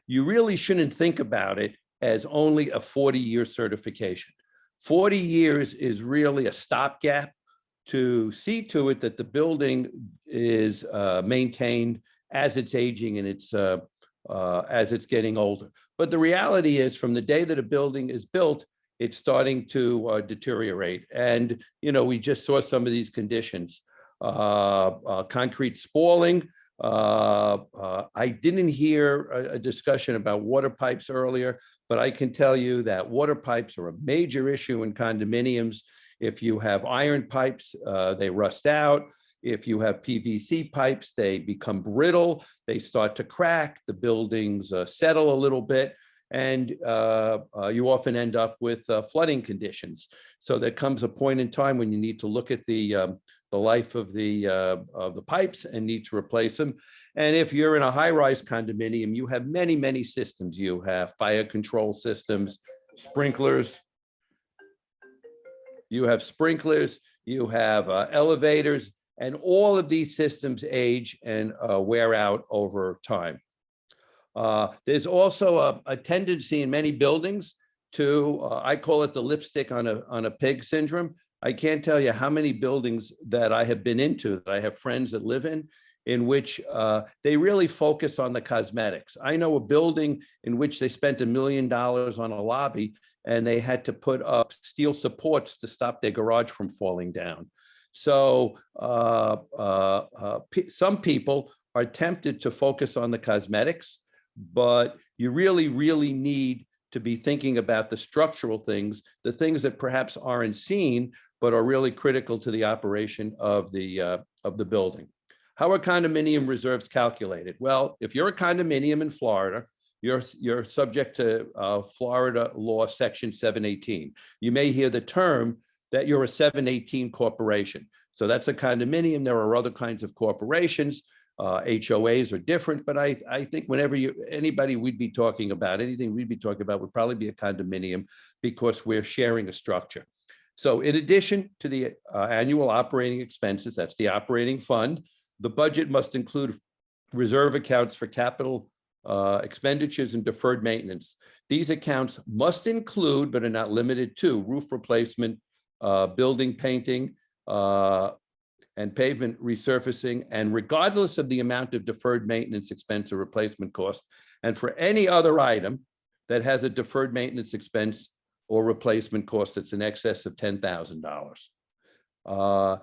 you really shouldn't think about it as only a 40-year certification. 40 years is really a stopgap to see to it that the building is maintained as it's aging and as it's getting older. But the reality is, from the day that a building is built, it's starting to deteriorate. And, we just saw some of these conditions. Concrete spalling. I didn't hear a discussion about water pipes earlier, but I can tell you that water pipes are a major issue in condominiums. If you have iron pipes, they rust out. If you have PVC pipes, they become brittle. They start to crack. The buildings settle a little bit, and you often end up with flooding conditions. So there comes a point in time when you need to look at the life of the pipes and need to replace them. And if you're in a high-rise condominium, you have many, many systems. You have fire control systems, sprinklers. You have sprinklers, you have elevators, and all of these systems age and wear out over time. There's also a tendency in many buildings to, I call it the lipstick on a pig syndrome. I can't tell you how many buildings that I have been into, that I have friends that live in which they really focus on the cosmetics. I know a building in which they spent $1 million on a lobby, and they had to put up steel supports to stop their garage from falling down. So some people are tempted to focus on the cosmetics, but you really, really need to be thinking about the structural things, the things that perhaps aren't seen, but are really critical to the operation of the building. How are condominium reserves calculated? Well, if you're a condominium in Florida, you're subject to Florida law section 718. You may hear the term that you're a 718 corporation. So that's a condominium. There are other kinds of corporations. HOAs are different, but I think whenever anybody we'd be talking about, anything we'd be talking about would probably be a condominium because we're sharing a structure. So in addition to the annual operating expenses, that's the operating fund, the budget must include reserve accounts for capital expenditures and deferred maintenance. These accounts must include, but are not limited to, roof replacement, building painting, and pavement resurfacing, and regardless of the amount of deferred maintenance expense or replacement cost, and for any other item that has a deferred maintenance expense or replacement cost that's in excess of $10,000.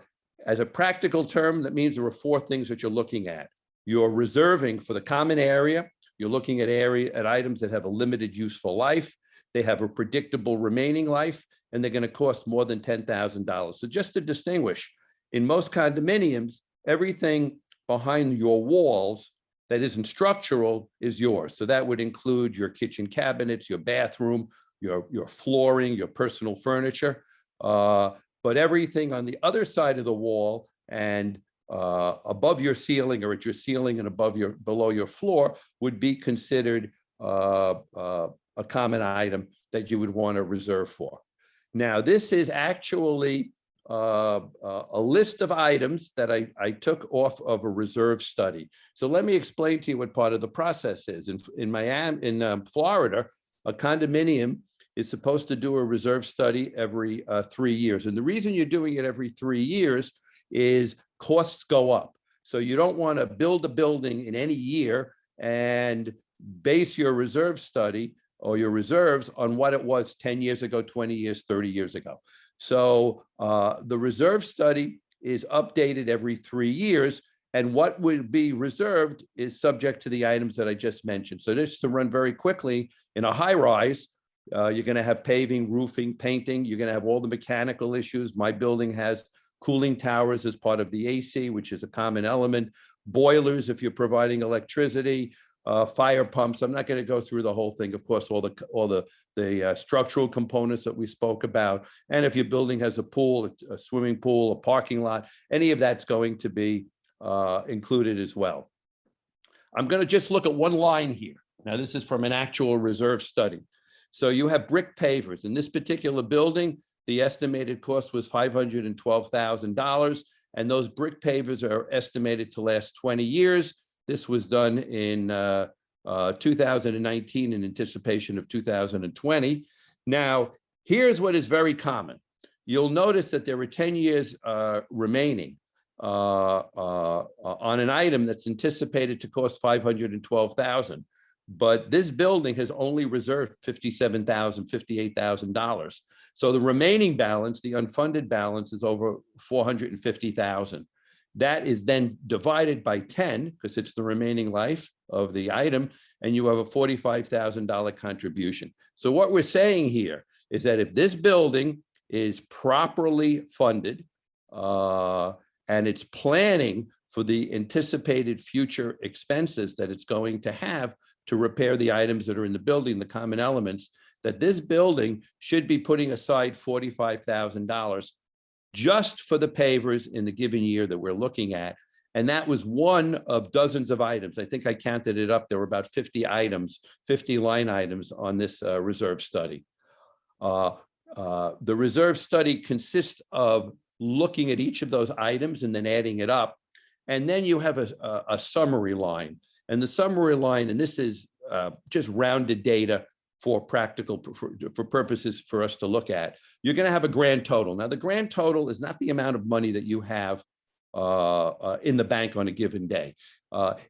As a practical term, that means there are 4 things that you're looking at. You're reserving for the common area. You're looking at items that have a limited useful life. They have a predictable remaining life, and they're going to cost more than $10,000. So just to distinguish, in most condominiums, everything behind your walls that isn't structural is yours. So that would include your kitchen cabinets, your bathroom, your flooring, your personal furniture. But everything on the other side of the wall and above your ceiling or at your ceiling and below your floor would be considered a common item that you would want to reserve for. Now, this is actually a list of items that I took off of a reserve study. So let me explain to you what part of the process is. In Florida, a condominium is supposed to do a reserve study every 3 years. And the reason you're doing it every 3 years is costs go up. So you don't want to build a building in any year and base your reserve study or your reserves on what it was 10 years ago, 20 years, 30 years ago. So the reserve study is updated every 3 years, and what would be reserved is subject to the items that I just mentioned. So just to run very quickly, in a high rise, you're going to have paving, roofing, painting. You're going to have all the mechanical issues. My building has cooling towers as part of the AC, which is a common element. Boilers, if you're providing electricity, fire pumps. I'm not going to go through the whole thing. Of course, all the structural components that we spoke about. And if your building has a pool, a swimming pool, a parking lot, any of that's going to be included as well. I'm going to just look at one line here. Now, this is from an actual reserve study. So you have brick pavers. In this particular building, the estimated cost was $512,000, and those brick pavers are estimated to last 20 years. This was done in 2019 in anticipation of 2020. Now, here's what is very common. You'll notice that there are 10 years remaining on an item that's anticipated to cost $512,000. But this building has only reserved $57,000, $58,000. So the remaining balance, the unfunded balance, is over $450,000. That is then divided by 10, because it's the remaining life of the item, and you have a $45,000 contribution. So what we're saying here is that if this building is properly funded and it's planning for the anticipated future expenses that it's going to have to repair the items that are in the building, the common elements, that this building should be putting aside $45,000 just for the pavers in the given year that we're looking at. And that was one of dozens of items. I think I counted it up. There were about 50 items, 50 line items on this reserve study. The reserve study consists of looking at each of those items and then adding it up. And then you have a summary line. And the summary line, and this is just rounded data for practical, for purposes for us to look at, you're going to have a grand total. Now, the grand total is not the amount of money that you have in the bank on a given day.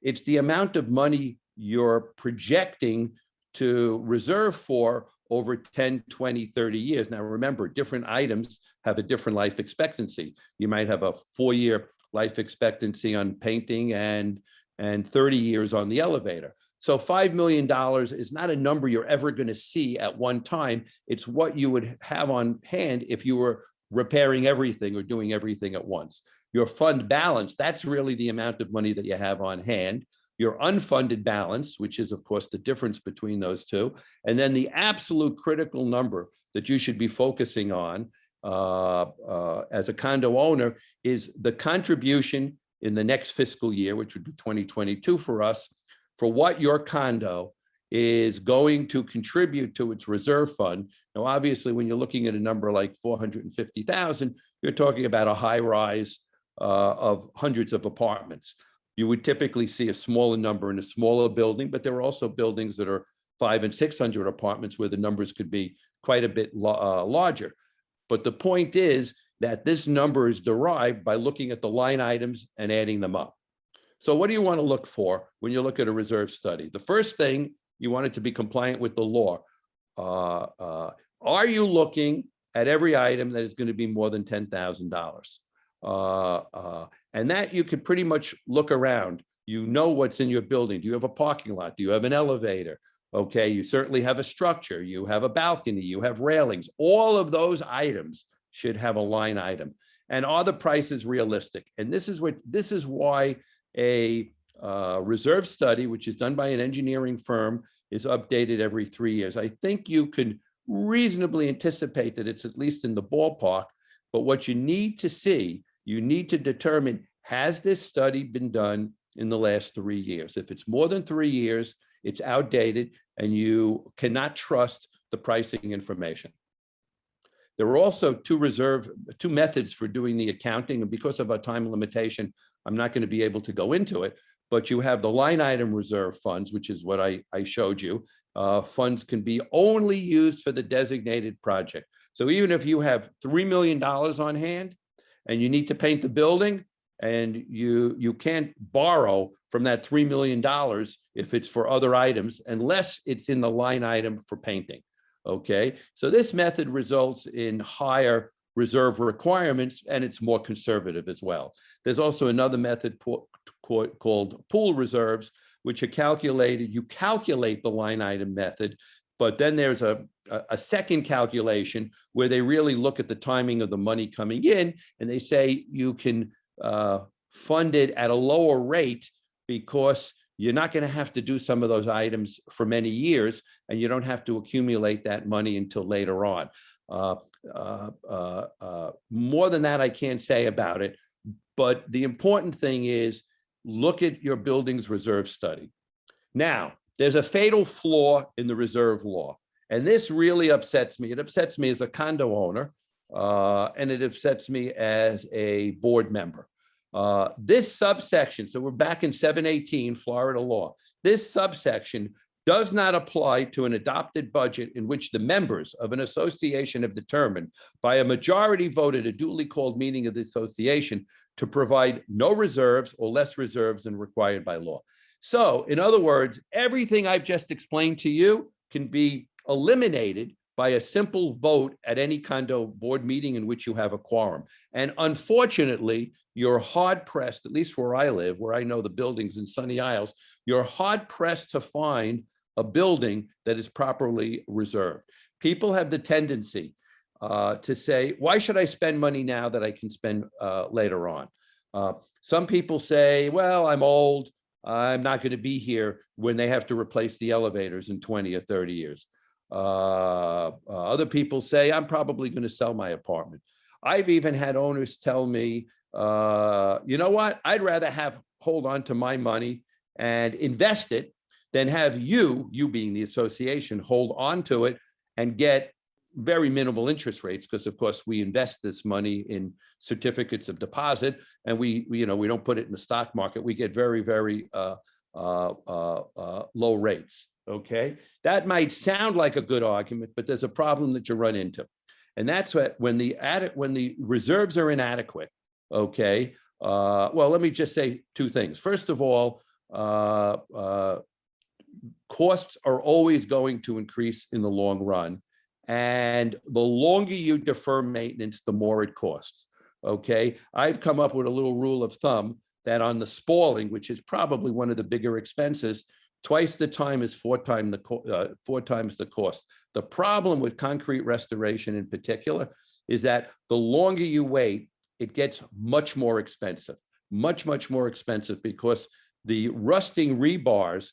It's the amount of money you're projecting to reserve for over 10, 20, 30 years. Now, remember, different items have a different life expectancy. You might have a 4-year life expectancy on painting and and 30 years on the elevator. So $5 million is not a number you're ever going to see at one time. It's what you would have on hand if you were repairing everything or doing everything at once. Your fund balance, that's really the amount of money that you have on hand. Your unfunded balance, which is, of course, the difference between those two. And then the absolute critical number that you should be focusing on as a condo owner is the contribution in the next fiscal year, which would be 2022 for us, for what your condo is going to contribute to its reserve fund. Now, obviously, when you're looking at a number like 450,000, you're talking about a high rise of hundreds of apartments. You would typically see a smaller number in a smaller building, but there are also buildings that are 500 and 600 apartments where the numbers could be quite a bit larger. But the point is that this number is derived by looking at the line items and adding them up. So what do you want to look for when you look at a reserve study? The first thing, you want it to be compliant with the law. Are you looking at every item that is going to be more than $10,000? And that you could pretty much look around. You know what's in your building. Do you have a parking lot? Do you have an elevator? Okay, you certainly have a structure. You have a balcony. You have railings. All of those items should have a line item. And are the prices realistic? And this is why a reserve study, which is done by an engineering firm, is updated every 3 years. I think you can reasonably anticipate that it's at least in the ballpark, but what you need to see, you need to determine, has this study been done in the last 3 years? If it's more than 3 years, it's outdated and you cannot trust the pricing information. There are also two methods for doing the accounting, and because of our time limitation, I'm not going to be able to go into it, but you have the line item reserve funds, which is what I showed you. Funds can be only used for the designated project. So even if you have $3 million on hand and you need to paint the building, and you can't borrow from that $3 million if it's for other items, unless it's in the line item for painting. Okay, so this method results in higher reserve requirements, and it's more conservative as well. There's also another method called pool reserves, which are calculated. You calculate the line item method, but then there's a second calculation where they really look at the timing of the money coming in, and they say you can fund it at a lower rate because you're not going to have to do some of those items for many years, and you don't have to accumulate that money until later on. More than that, I can't say about it, but the important thing is look at your building's reserve study. Now, there's a fatal flaw in the reserve law, and this really upsets me. It upsets me as a condo owner, and it upsets me as a board member. This subsection, so we're back in 718 Florida law, this subsection does not apply to an adopted budget in which the members of an association have determined by a majority vote at a duly called meeting of the association to provide no reserves or less reserves than required by law. So in other words, everything I've just explained to you can be eliminated by a simple vote at any condo board meeting in which you have a quorum. And unfortunately, you're hard pressed, at least where I live, where I know the buildings in Sunny Isles, you're hard pressed to find a building that is properly reserved. People have the tendency to say, why should I spend money now that I can spend later on? Some people say, well, I'm old, I'm not going to be here when they have to replace the elevators in 20 or 30 years. Other people say, I'm probably going to sell my apartment. I've even had owners tell me, you know what, I'd rather hold on to my money and invest it than have you being the association, hold on to it and get very minimal interest rates, because of course we invest this money in certificates of deposit, and we don't put it in the stock market. We get very, very low rates. Okay, that might sound like a good argument, but there's a problem that you run into, and that's when the reserves are inadequate. Okay, well, let me just say two things. First of all, costs are always going to increase in the long run, and the longer you defer maintenance, the more it costs. Okay, I've come up with a little rule of thumb that on the spalling, which is probably one of the bigger expenses, twice the time is four times the cost. The problem with concrete restoration in particular is that the longer you wait, it gets much more expensive, much more expensive, because the rusting rebars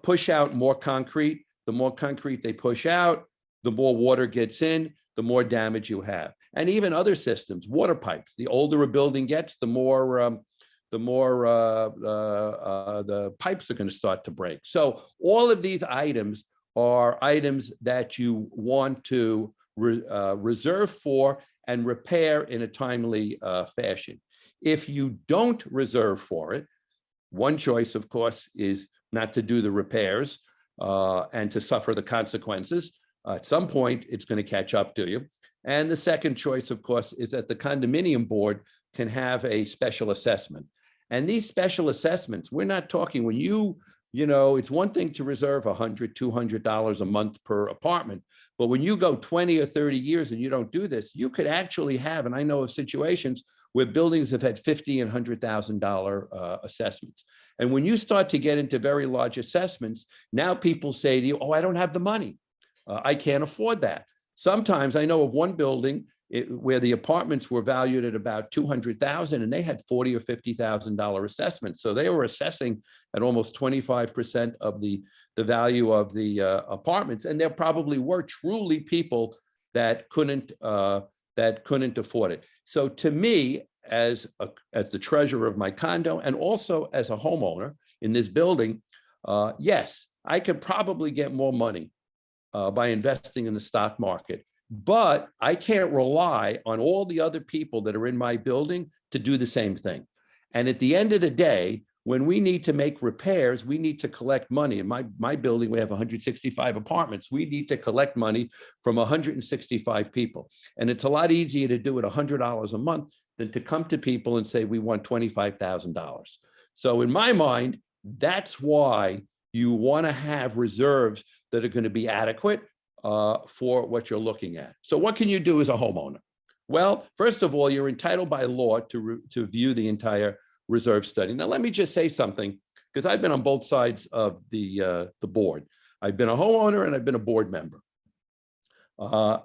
push out more concrete. The more concrete they push out, the more water gets in, the more damage you have. And even other systems, water pipes, the older a building gets, the more the pipes are going to start to break. So all of these items are items that you want to reserve for and repair in a timely fashion. If you don't reserve for it, one choice, of course, is not to do the repairs and to suffer the consequences. At some point, it's going to catch up to you. And the second choice, of course, is that the condominium board can have a special assessment. And these special assessments, we're not talking when you know, it's one thing to reserve $100, $200 a month per apartment. But when you go 20 or 30 years and you don't do this, you could actually have, and I know of situations where buildings have had $50,000 and $100,000 assessments. And when you start to get into very large assessments, now people say to you, oh, I don't have the money. I can't afford that. Sometimes I know of one building where the apartments were valued at about $200,000 and they had $40,000 or $50,000 assessments. So they were assessing at almost 25% of the value of the apartments. And there probably were truly people that couldn't afford it. So to me, as the treasurer of my condo and also as a homeowner in this building, yes, I could probably get more money by investing in the stock market. But I can't rely on all the other people that are in my building to do the same thing. And at the end of the day, when we need to make repairs, we need to collect money. In my building, we have 165 apartments. We need to collect money from 165 people. And it's a lot easier to do it $100 a month than to come to people and say, we want $25,000. So in my mind, that's why you want to have reserves that are going to be adequate for what you're looking at. So what can you do as a homeowner? Well, first of all, you're entitled by law to view the entire reserve study. Now, let me just say something, because I've been on both sides of the board. I've been a homeowner and I've been a board member.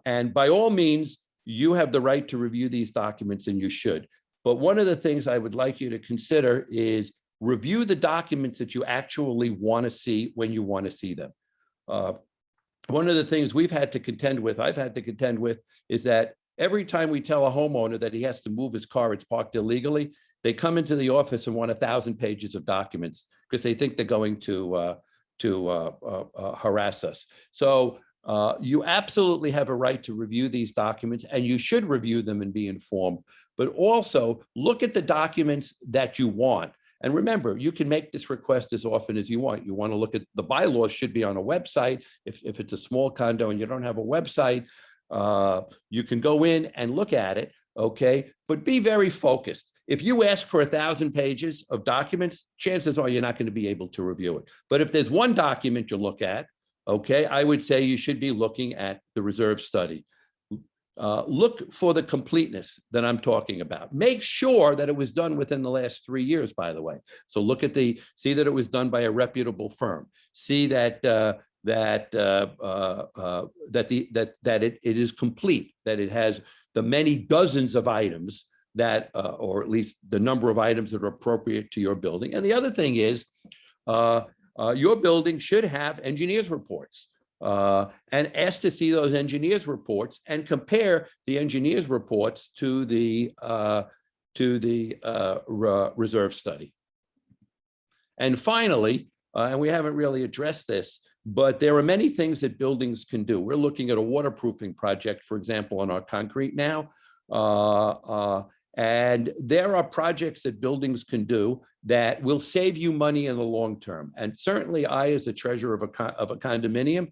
And by all means, you have the right to review these documents, and you should. But one of the things I would like you to consider is review the documents that you actually want to see when you want to see them. One of the things I've had to contend with, is that every time we tell a homeowner that he has to move his car, it's parked illegally, they come into the office and want 1,000 pages of documents because they think they're going to harass us. So you absolutely have a right to review these documents, and you should review them and be informed, but also look at the documents that you want. And remember, you can make this request as often as you want. You want to look at the bylaws, should be on a website. If it's a small condo and you don't have a website, you can go in and look at it, okay? But be very focused. If you ask for 1,000 pages of documents, chances are you're not going to be able to review it. But if there's one document you look at, okay, I would say you should be looking at the reserve study. Look for the completeness that I'm talking about. Make sure that it was done within the last 3 years, by the way. So look at see that it was done by a reputable firm. See that it is complete, that it has the many dozens of items that, or at least the number of items that are appropriate to your building. And the other thing is, your building should have engineers' reports. And ask to see those engineers' reports and compare the engineers' reports to the reserve study. And finally, and we haven't really addressed this, but there are many things that buildings can do. We're looking at a waterproofing project, for example, on our concrete now. And there are projects that buildings can do that will save you money in the long term. And certainly I, as the treasurer of a condominium,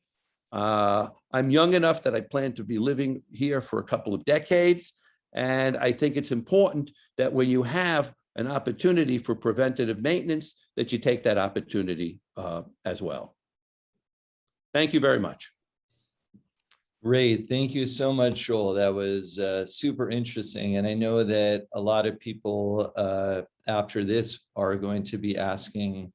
I'm young enough that I plan to be living here for a couple of decades. And I think it's important that when you have an opportunity for preventative maintenance, that you take that opportunity as well. Thank you very much. Great. Thank you so much, Joel. That was super interesting. And I know that a lot of people after this are going to be asking,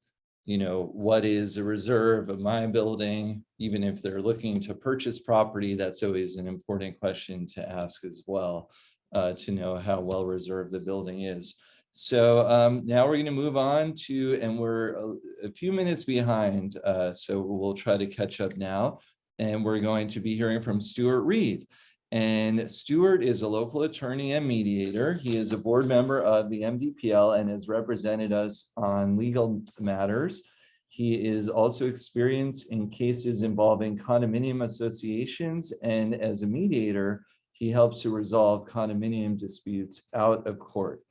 you know, what is a reserve of my building? Even if they're looking to purchase property, that's always an important question to ask as well, to know how well reserved the building is. So now we're going to move on to, and we're a few minutes behind, so we'll try to catch up now. And we're going to be hearing from Stuart Reed. And Stuart is a local attorney and mediator. He is a board member of the MDPL and has represented us on legal matters. He is also experienced in cases involving condominium associations, and as a mediator, he helps to resolve condominium disputes out of court.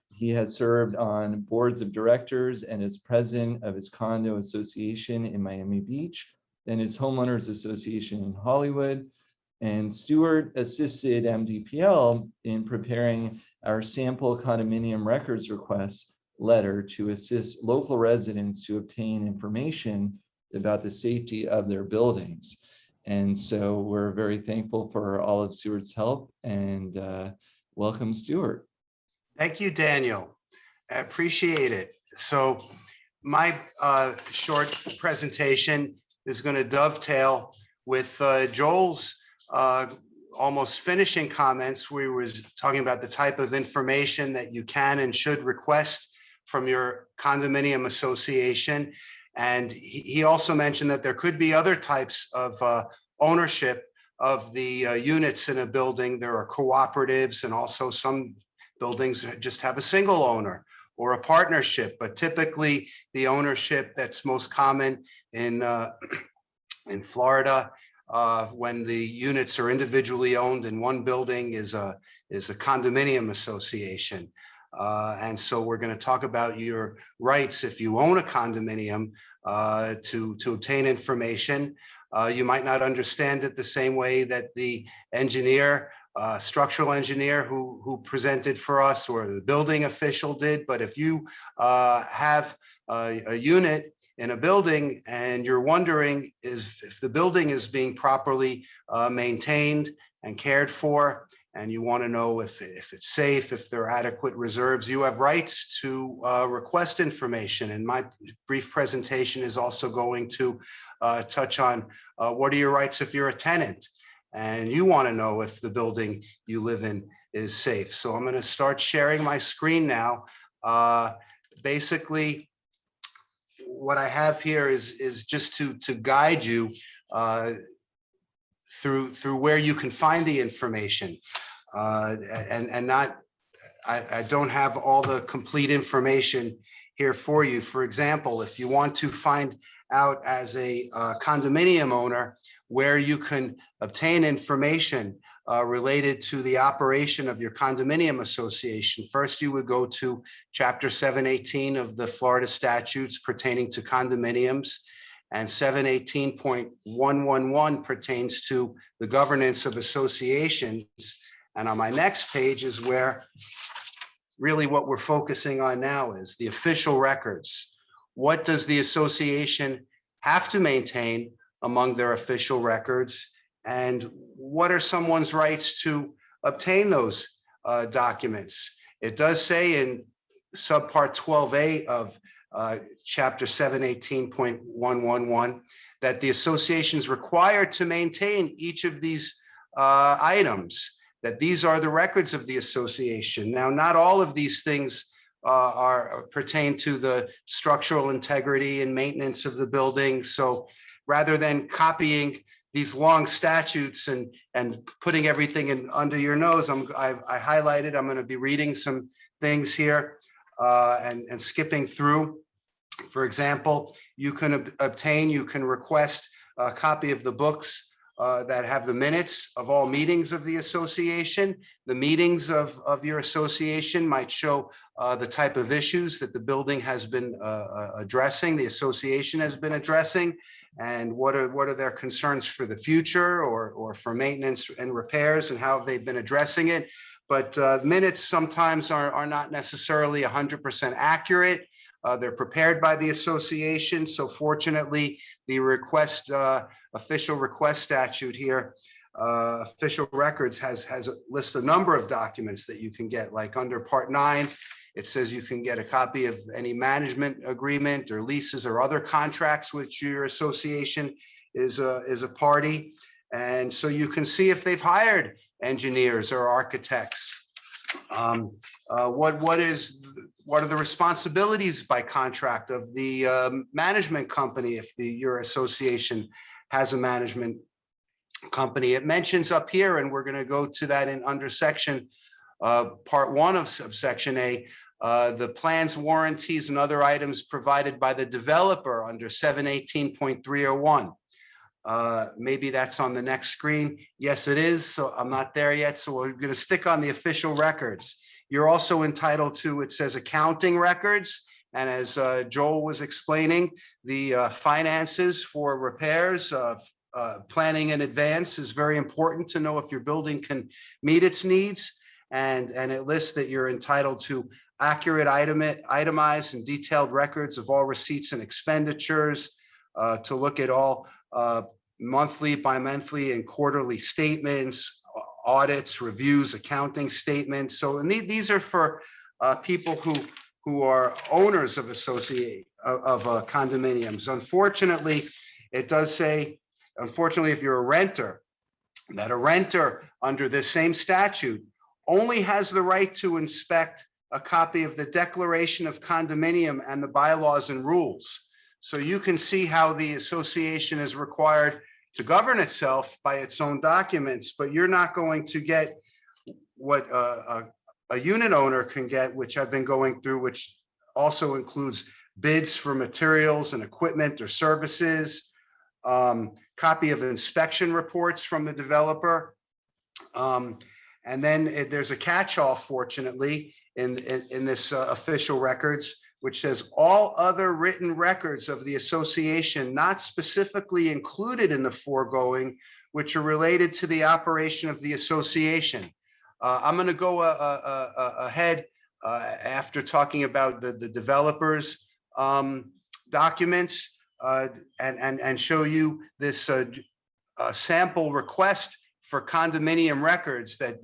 He has served on boards of directors and is president of his condo association in Miami Beach and his homeowners association in Hollywood. And Stuart assisted MDPL in preparing our sample condominium records request letter to assist local residents to obtain information about the safety of their buildings. And so we're very thankful for all of Stuart's help, and welcome, Stuart. Thank you, Daniel. I appreciate it. So my short presentation is going to dovetail with Joel's almost finishing comments, where he was talking about the type of information that you can and should request from your condominium association. And he also mentioned that there could be other types of ownership of the units in a building. There are cooperatives, and also some buildings just have a single owner or a partnership, but typically the ownership that's most common in Florida, when the units are individually owned in one building, is a condominium association. And so we're going to talk about your rights if you own a condominium to obtain information. You might not understand it the same way that the engineer, structural engineer who presented for us, or the building official did. But if you have a unit in a building and you're wondering if the building is being properly maintained and cared for, and you want to know if it's safe, if there are adequate reserves, you have rights to request information. And my brief presentation is also going to touch on what are your rights if you're a tenant and you want to know if the building you live in is safe. So I'm going to start sharing my screen now. Basically, what I have here is just to guide you through where you can find the information, and not, I don't have all the complete information here for you. For example, if you want to find out as a condominium owner where you can obtain information related to the operation of your condominium association, first you would go to Chapter 718 of the Florida statutes pertaining to condominiums, and 718.111 pertains to the governance of associations. And on my next page is where really what we're focusing on now is the official records. What does the association have to maintain among their official records? And what are someone's rights to obtain those documents? It does say in subpart 12A of Chapter 718.111 that the association is required to maintain each of these items, that these are the records of the association. Now, not all of these things pertain to the structural integrity and maintenance of the building. So rather than copying these long statutes and putting everything under your nose, I highlighted, I'm going to be reading some things here and skipping through. For example, you can request a copy of the books that have the minutes of all meetings of the association. The meetings of your association might show the type of issues that the building has been addressing, the association has been addressing, and what are their concerns for the future or for maintenance and repairs, and how have they been addressing it. But minutes sometimes are not necessarily 100% accurate. They're prepared by the association. So fortunately, the official request statute here official records has lists a number of documents that you can get, like under Part 9. It says you can get a copy of any management agreement or leases or other contracts which your association is a party. And so you can see if they've hired engineers or architects. What are the responsibilities by contract of the management company if your association has a management company? It mentions up here, and we're going to go to that in under section Part 1 of subsection A, the plans, warranties, and other items provided by the developer under 718.301. Maybe that's on the next screen. Yes, it is. So I'm not there yet. So we're going to stick on the official records. You're also entitled to, it says, accounting records. And as Joel was explaining, the finances for repairs, planning in advance is very important to know if your building can meet its needs. And it lists that you're entitled to accurate itemized and detailed records of all receipts and expenditures, to look at all monthly, bi-monthly, and quarterly statements, audits, reviews, accounting statements. So, and these are for people who are owners of condominiums. Unfortunately, it does say, unfortunately, if you're a renter, that a renter under this same statute only has the right to inspect a copy of the Declaration of Condominium and the bylaws and rules. So you can see how the association is required to govern itself by its own documents, but you're not going to get what a unit owner can get, which I've been going through, which also includes bids for materials and equipment or services, copy of inspection reports from the developer. And then there's a catch-all, fortunately, in this official records, which says all other written records of the association not specifically included in the foregoing, which are related to the operation of the association. I'm going to go ahead after talking about the developers' documents and show you this sample request for condominium records that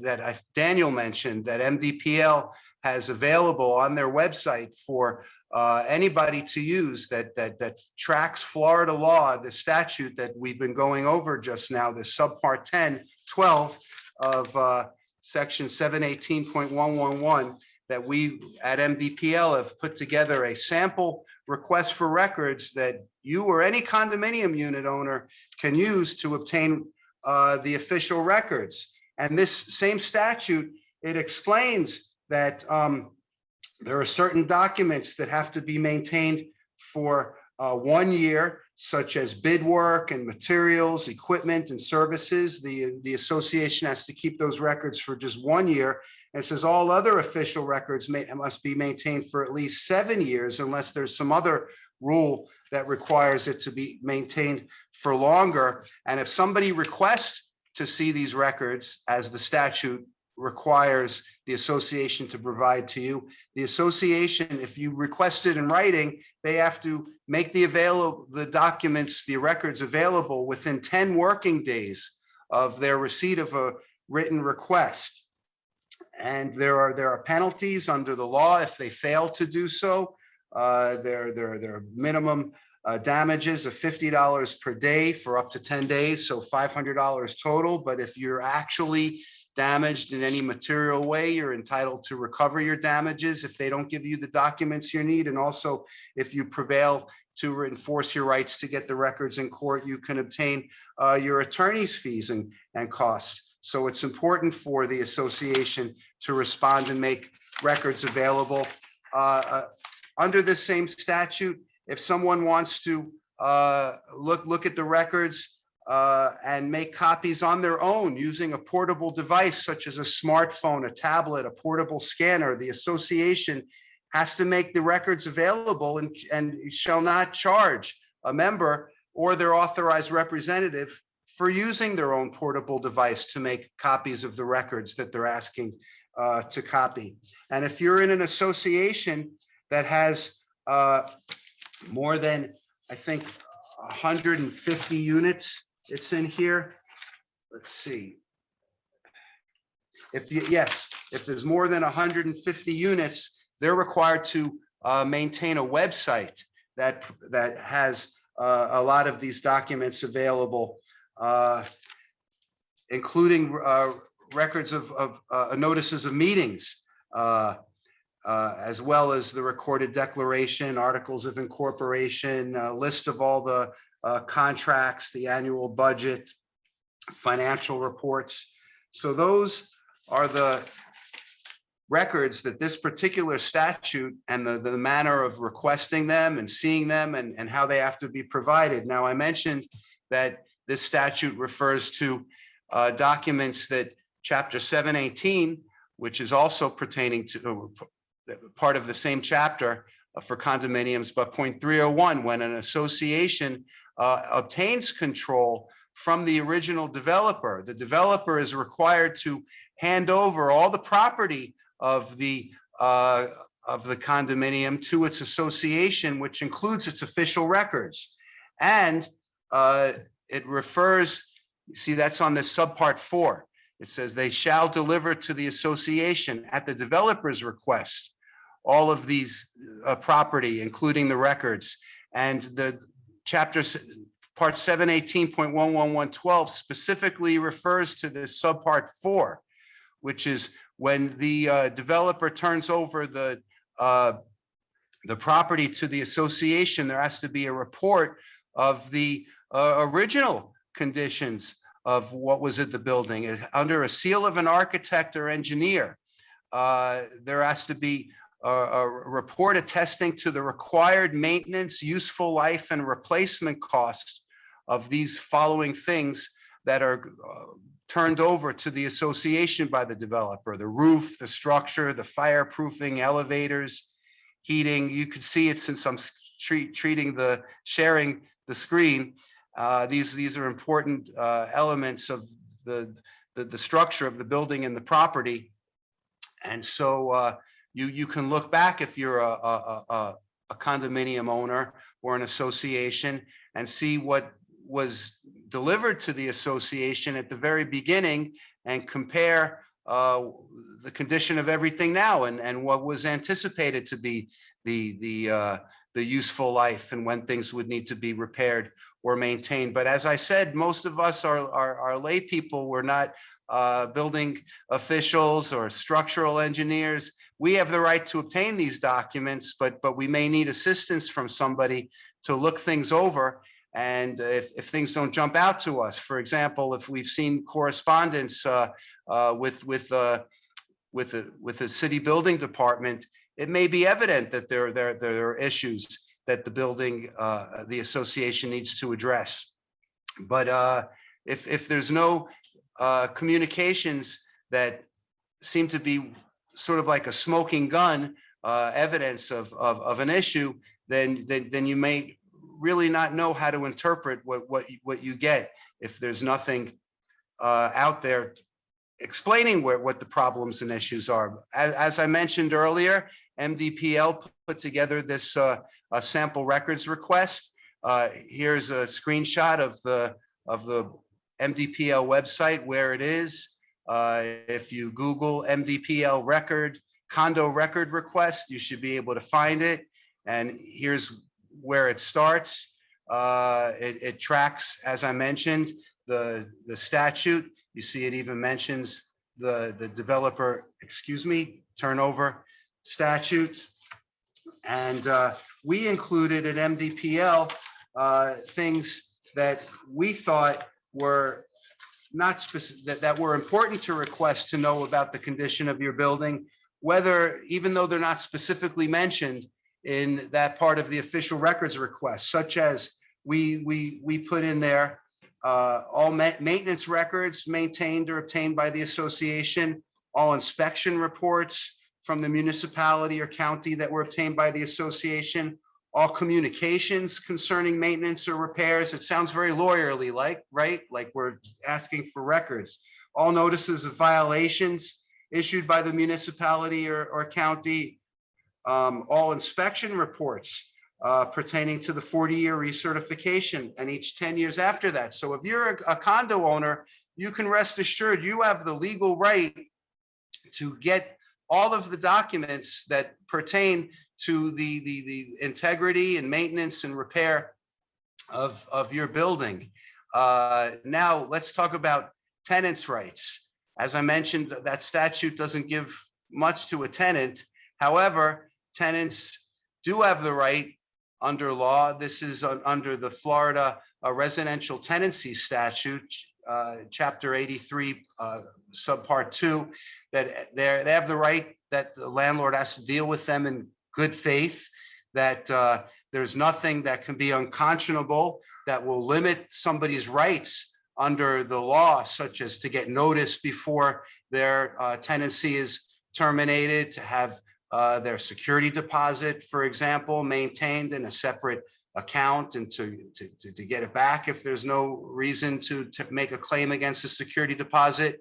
Daniel mentioned, that MDPL has available on their website for anybody to use that tracks Florida law, the statute that we've been going over just now, the subpart 10.12 of section 718.111, that we at MDPL have put together a sample request for records that you or any condominium unit owner can use to obtain the official records. And this same statute, it explains that there are certain documents that have to be maintained for 1 year, such as bid work and materials, equipment and services. The association has to keep those records for just 1 year. And it says all other official records must be maintained for at least 7 years, unless there's some other rule that requires it to be maintained for longer. And if somebody requests to see these records, as the statute requires the association to provide to you, the association, if you request it in writing, they have to make the documents, the records available within 10 working days of their receipt of a written request. And there are penalties under the law if they fail to do so. There are minimum damages of $50 per day for up to 10 days, so $500 total. But if you're actually damaged in any material way, you're entitled to recover your damages if they don't give you the documents you need. And also, if you prevail to enforce your rights to get the records in court, you can obtain your attorney's fees and costs. So it's important for the association to respond and make records available. Under this same statute, if someone wants to look at the records and make copies on their own using a portable device such as a smartphone, a tablet, a portable scanner, the association has to make the records available and shall not charge a member or their authorized representative for using their own portable device to make copies of the records that they're asking to copy. And if you're in an association that has more than, I think, 150 units, it's in here. let's see. Yes, if there's more than 150 units, they're required to maintain a website that has a lot of these documents available, including records of notices of meetings, as well as the recorded declaration, articles of incorporation, list of all the contracts, the annual budget, financial reports. So those are the records that this particular statute and the manner of requesting them and seeing them and how they have to be provided. Now, I mentioned that this statute refers to documents that Chapter 718, which is also pertaining to part of the same chapter for condominiums, but point 301, when an association obtains control from the original developer, the developer is required to hand over all the property of the condominium to its association, which includes its official records. And it refers, see, that's on the subpart 4. It says they shall deliver to the association at the developer's request all of these property, including the records. And the part 718.11112 specifically refers to this subpart 4, which is when the developer turns over the property to the association, there has to be a report of the original conditions of what was at the building. Under a seal of an architect or engineer, there has to be a report attesting to the required maintenance, useful life, and replacement costs of these following things that are turned over to the association by the developer: the roof, the structure, the fireproofing, elevators, heating. You can see it since I'm sharing the screen. These are important elements of the structure of the building and the property. And so you can look back if you're a condominium owner or an association and see what was delivered to the association at the very beginning and compare the condition of everything now and what was anticipated to be the useful life and when things would need to be repaired or maintained. But as I said, most of us are lay people. We're not building officials or structural engineers. We have the right to obtain these documents, but we may need assistance from somebody to look things over. And if things don't jump out to us, for example, if we've seen correspondence with the city building department, it may be evident that there are issues that the building, the association needs to address. But if there's no communications that seem to be sort of like a smoking gun evidence of an issue, then you may really not know how to interpret what you get if there's nothing out there explaining what the problems and issues are. As I mentioned earlier, MDPL put together this sample records request. Here's a screenshot of the MDPL website where it is. If you Google MDPL condo record request, you should be able to find it. And here's where it starts. It tracks, as I mentioned, the statute. You see it even mentions the developer, turnover statute. And we included at MDPL things that we thought were not specific, that were important to request to know about the condition of your building, even though they're not specifically mentioned in that part of the official records request, such as we put in there all maintenance records maintained or obtained by the association, all inspection reports from the municipality or county that were obtained by the association, all communications concerning maintenance or repairs. It sounds very lawyerly right? Like we're asking for records. All notices of violations issued by the municipality or county, all inspection reports pertaining to the 40-year recertification and each 10 years after that. So if you're a condo owner, you can rest assured you have the legal right to get all of the documents that pertain to the integrity and maintenance and repair of your building. Now let's talk about tenants' rights. As I mentioned, that statute doesn't give much to a tenant. However, tenants do have the right under law. This is under the Florida Residential Tenancy Statute, Chapter 83, Subpart 2, that they have the right that the landlord has to deal with them in good faith, that there's nothing that can be unconscionable that will limit somebody's rights under the law, such as to get notice before their tenancy is terminated, to have their security deposit, for example, maintained in a separate account, and to get it back if there's no reason to make a claim against a security deposit.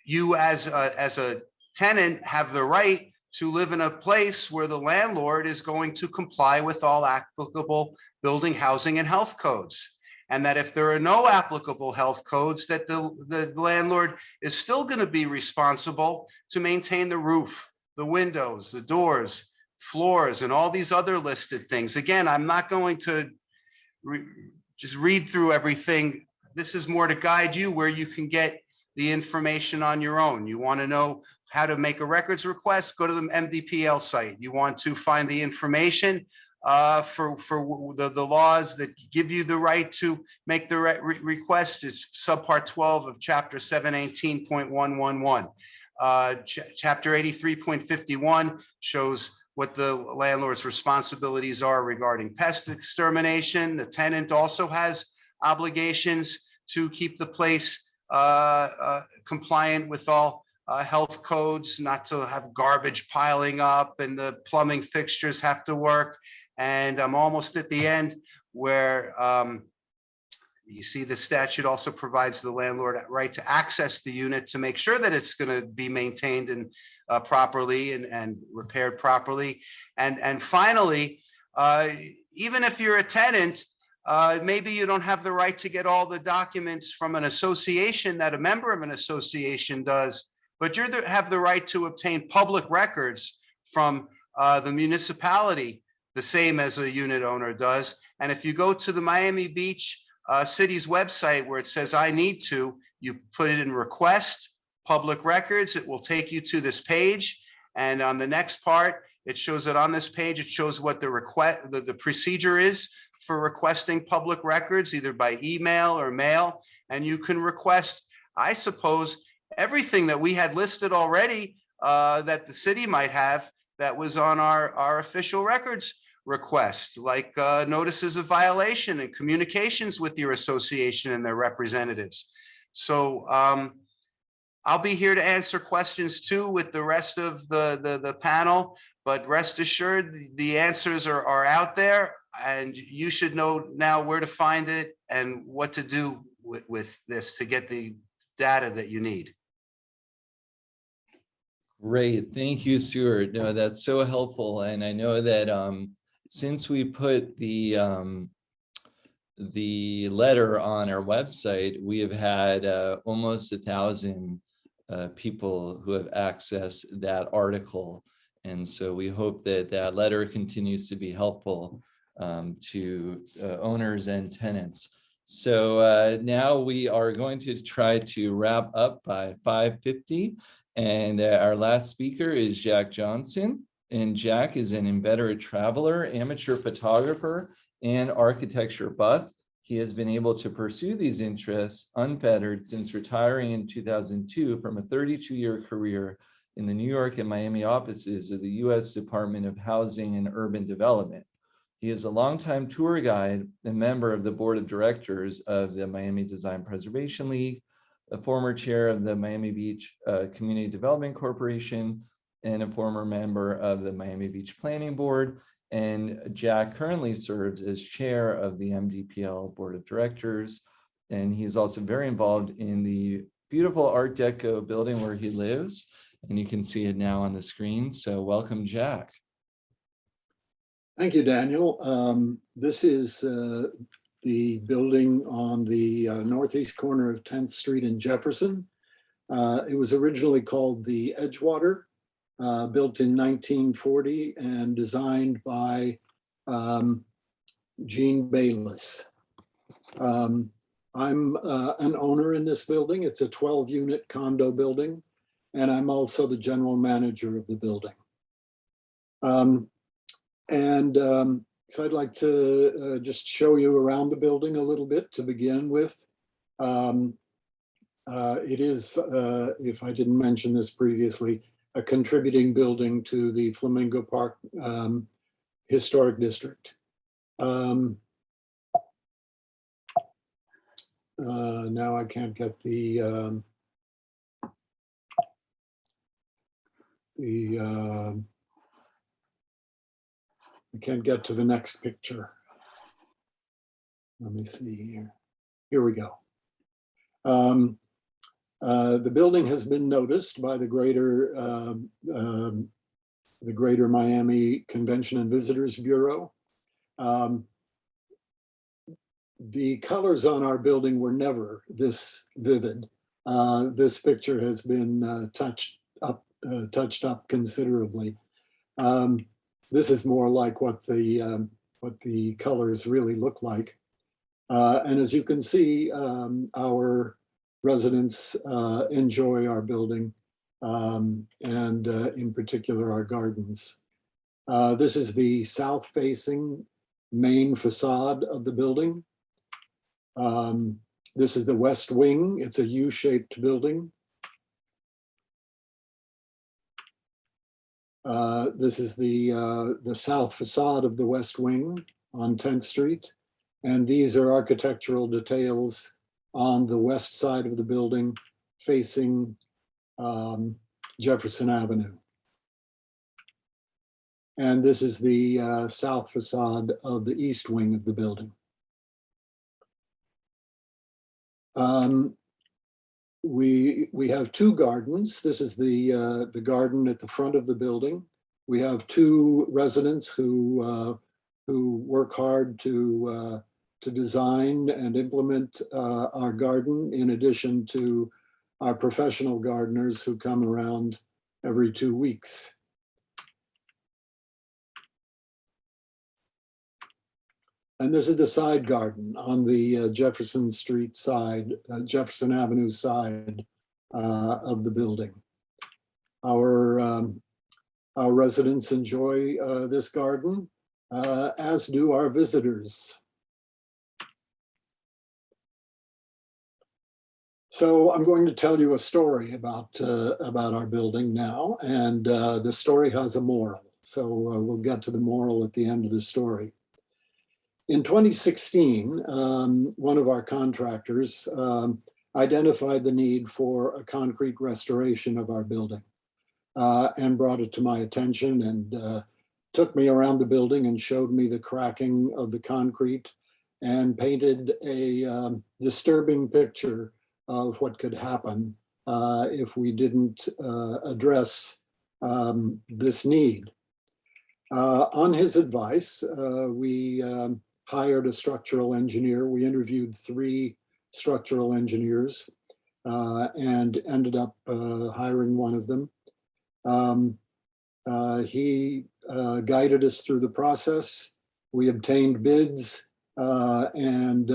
You as a tenant have the right to live in a place where the landlord is going to comply with all applicable building, housing, and health codes. And that if there are no applicable health codes, that the landlord is still going to be responsible to maintain the roof, the windows, the doors, floors, and all these other listed things. Again, I'm not going to just read through everything. This is more to guide you where you can get the information on your own. You want to know how to make a records request, go to the MDPL site. You want to find the information for the laws that give you the right to make the request. It's subpart 12 of chapter 718.111. Chapter 83.51 shows what the landlord's responsibilities are regarding pest extermination. The tenant also has obligations to keep the place compliant with all health codes, not to have garbage piling up and the plumbing fixtures have to work. And I'm almost at the end where you see the statute also provides the landlord right to access the unit to make sure that it's going to be maintained and properly and repaired properly. And finally, even if you're a tenant, maybe you don't have the right to get all the documents from an association that a member of an association does, but you have the right to obtain public records from the municipality, the same as a unit owner does. And if you go to the Miami Beach city's website where it says I need to, you put it in request public records, it will take you to this page. And on the next part, it shows that on this page, it shows what the procedure is for requesting public records, either by email or mail. And you can request, I suppose, everything that we had listed already that the city might have that was on our official records requests, like notices of violation and communications with your association and their representatives. So I'll be here to answer questions too with the rest of the panel, but rest assured the answers are out there, and you should know now where to find it and what to do with this to get the data that you need. Great, thank you, Stuart. No, that's so helpful. And I know that since we put the letter on our website, we have had almost 1,000 people who have accessed that article. And so we hope that that letter continues to be helpful to owners and tenants. So now we are going to try to wrap up by 5:50. And our last speaker is Jack Johnson. And Jack is an inveterate traveler, amateur photographer, and architecture buff. He has been able to pursue these interests unfettered since retiring in 2002 from a 32-year career in the New York and Miami offices of the U.S. Department of Housing and Urban Development. He is a longtime tour guide and member of the board of directors of the Miami Design Preservation League, a former chair of the Miami Beach Community Development Corporation, and a former member of the Miami Beach Planning Board. And Jack currently serves as chair of the MDPL Board of Directors. And he's also very involved in the beautiful Art Deco building where he lives. And you can see it now on the screen. So welcome, Jack. Thank you, Daniel. This is the building on the northeast corner of 10th Street in Jefferson. It was originally called the Edgewater, built in 1940 and designed by Gene Bayless. I'm an owner in this building. It's a 12-unit condo building, and I'm also the general manager of the building. So I'd like to just show you around the building a little bit to begin with. It is, if I didn't mention this previously, a contributing building to the Flamingo Park Historic District. Now I can't get I can't get to the next picture. Let me see here. Here we go. The building has been noticed by the Greater Miami Convention and Visitors Bureau. The colors on our building were never this vivid. This picture has been touched up considerably. This is more like what the colors really look like. And as you can see, our residents enjoy our building, and in particular our gardens. This is the south-facing main facade of the building. This is the west wing. It's a U-shaped building. This is the south facade of the west wing on 10th Street. And these are architectural details on the west side of the building facing Jefferson Avenue. And this is the south facade of the east wing of the building. We have two gardens. This is the garden at the front of the building. We have two residents who work hard to design and implement our garden, in addition to our professional gardeners who come around every 2 weeks. And this is the side garden on the Jefferson Street side, Jefferson Avenue side of the building. Our residents enjoy this garden, as do our visitors. So I'm going to tell you a story about our building now, and the story has a moral. So we'll get to the moral at the end of the story. In 2016, one of our contractors identified the need for a concrete restoration of our building and brought it to my attention and took me around the building and showed me the cracking of the concrete and painted a disturbing picture of what could happen if we didn't address this need. On his advice, we hired a structural engineer. We interviewed 3 structural engineers and ended up hiring one of them. He guided us through the process. We obtained bids and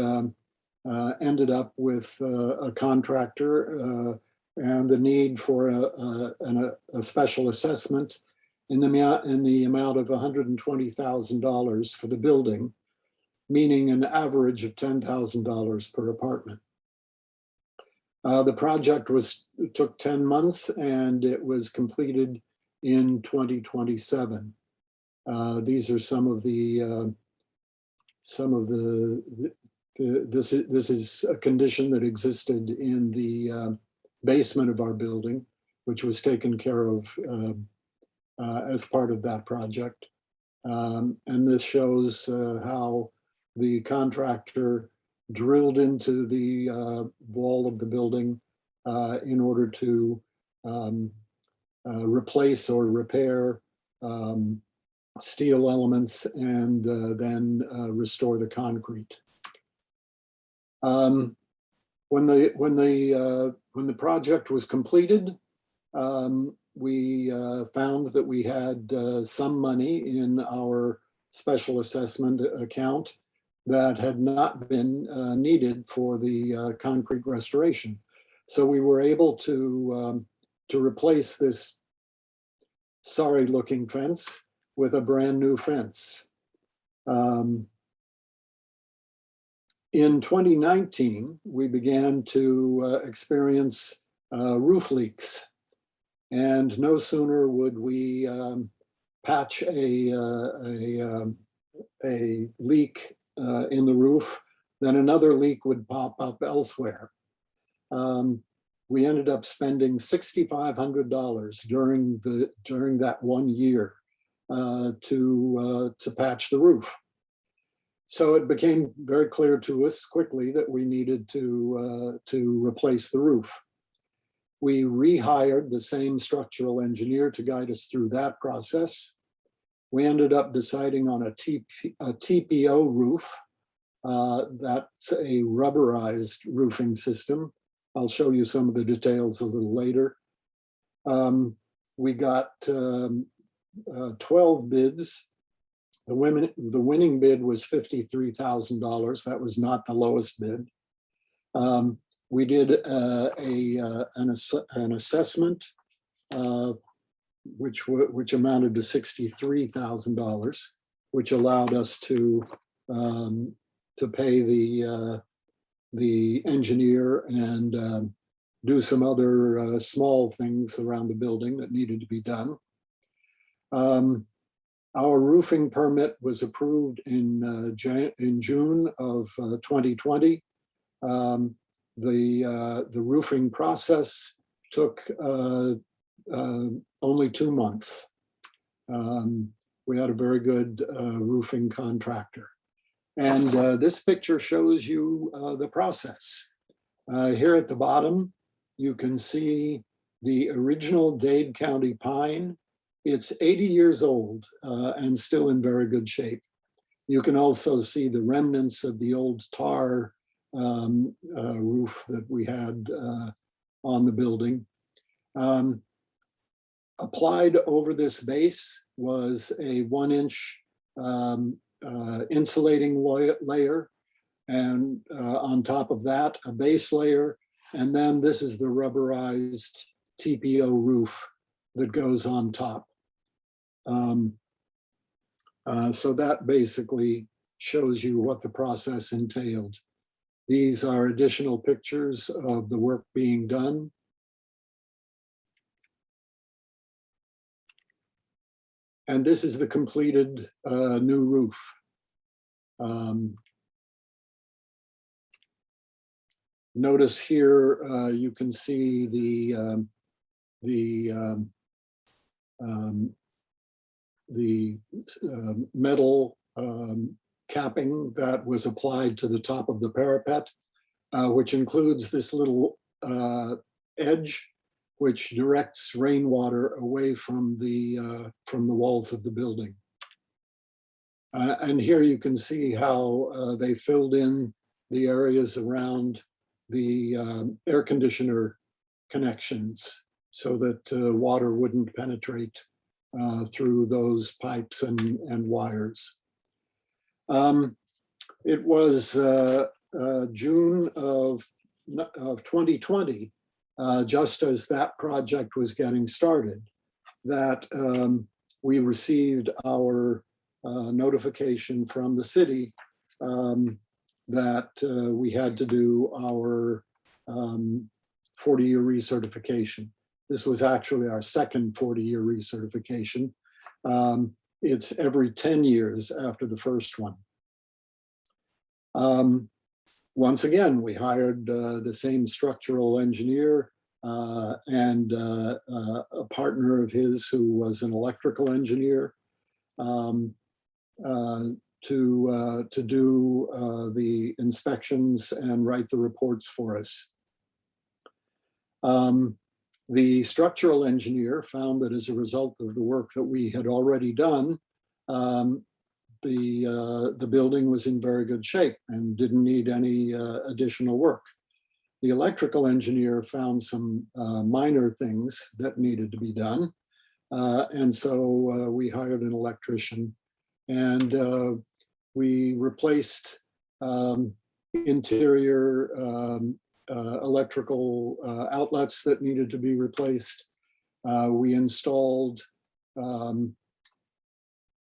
ended up with a contractor and the need for a special assessment in the amount of $120,000 for the building, meaning an average of $10,000 per apartment. The project took 10 months and it was completed in 2027. These are some of the this is a condition that existed in the basement of our building, which was taken care of as part of that project. And this shows how the contractor drilled into the wall of the building in order to replace or repair steel elements and then restore the concrete. When the project was completed, we found that we had some money in our special assessment account that had not been needed for the concrete restoration. So we were able to replace this sorry looking fence with a brand new fence. In 2019, we began to experience roof leaks. And no sooner would we patch a leak in the roof than another leak would pop up elsewhere. We ended up spending $6,500 during that 1 year to patch the roof. So it became very clear to us quickly that we needed to replace the roof. We rehired the same structural engineer to guide us through that process. We ended up deciding on a TPO roof. That's a rubberized roofing system. I'll show you some of the details a little later. We got 12 bids. The winning bid was $53,000. That was not the lowest bid. We did an assessment, which amounted to $63,000, which allowed us to pay the engineer and do some other small things around the building that needed to be done. Our roofing permit was approved in June of 2020. The roofing process took only 2 months. We had a very good roofing contractor. And this picture shows you the process. Here at the bottom, you can see the original Dade County pine. It's 80 years old and still in very good shape. You can also see the remnants of the old tar roof that we had on the building. Applied over this base was a 1-inch insulating layer, and on top of that, a base layer. And then this is the rubberized TPO roof that goes on top. So that basically shows you what the process entailed. These are additional pictures of the work being done. And this is the completed new roof. Notice here you can see the metal capping that was applied to the top of the parapet, which includes this little edge which directs rainwater away from the walls of the building. And here you can see how they filled in the areas around the air conditioner connections so that water wouldn't penetrate through those pipes and wires. It was June of 2020, just as that project was getting started, that we received our notification from the city that we had to do our 40-year recertification. This was actually our second 40-year recertification. It's every 10 years after the first one. Once again, we hired the same structural engineer and a partner of his who was an electrical engineer to do the inspections and write the reports for us. The structural engineer found that as a result of the work that we had already done, the building was in very good shape and didn't need any additional work. The electrical engineer found some minor things that needed to be done. And so we hired an electrician, and we replaced interior electrical outlets that needed to be replaced. We installed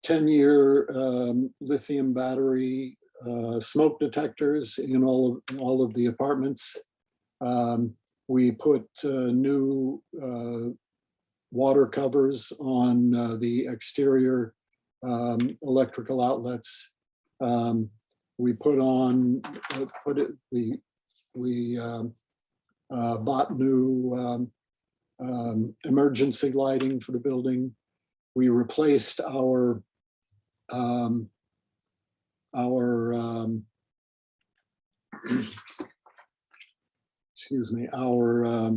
10-year lithium battery smoke detectors in all of the apartments. We put new water covers on the exterior electrical outlets. We put on, we bought new emergency lighting for the building. We replaced our excuse me, our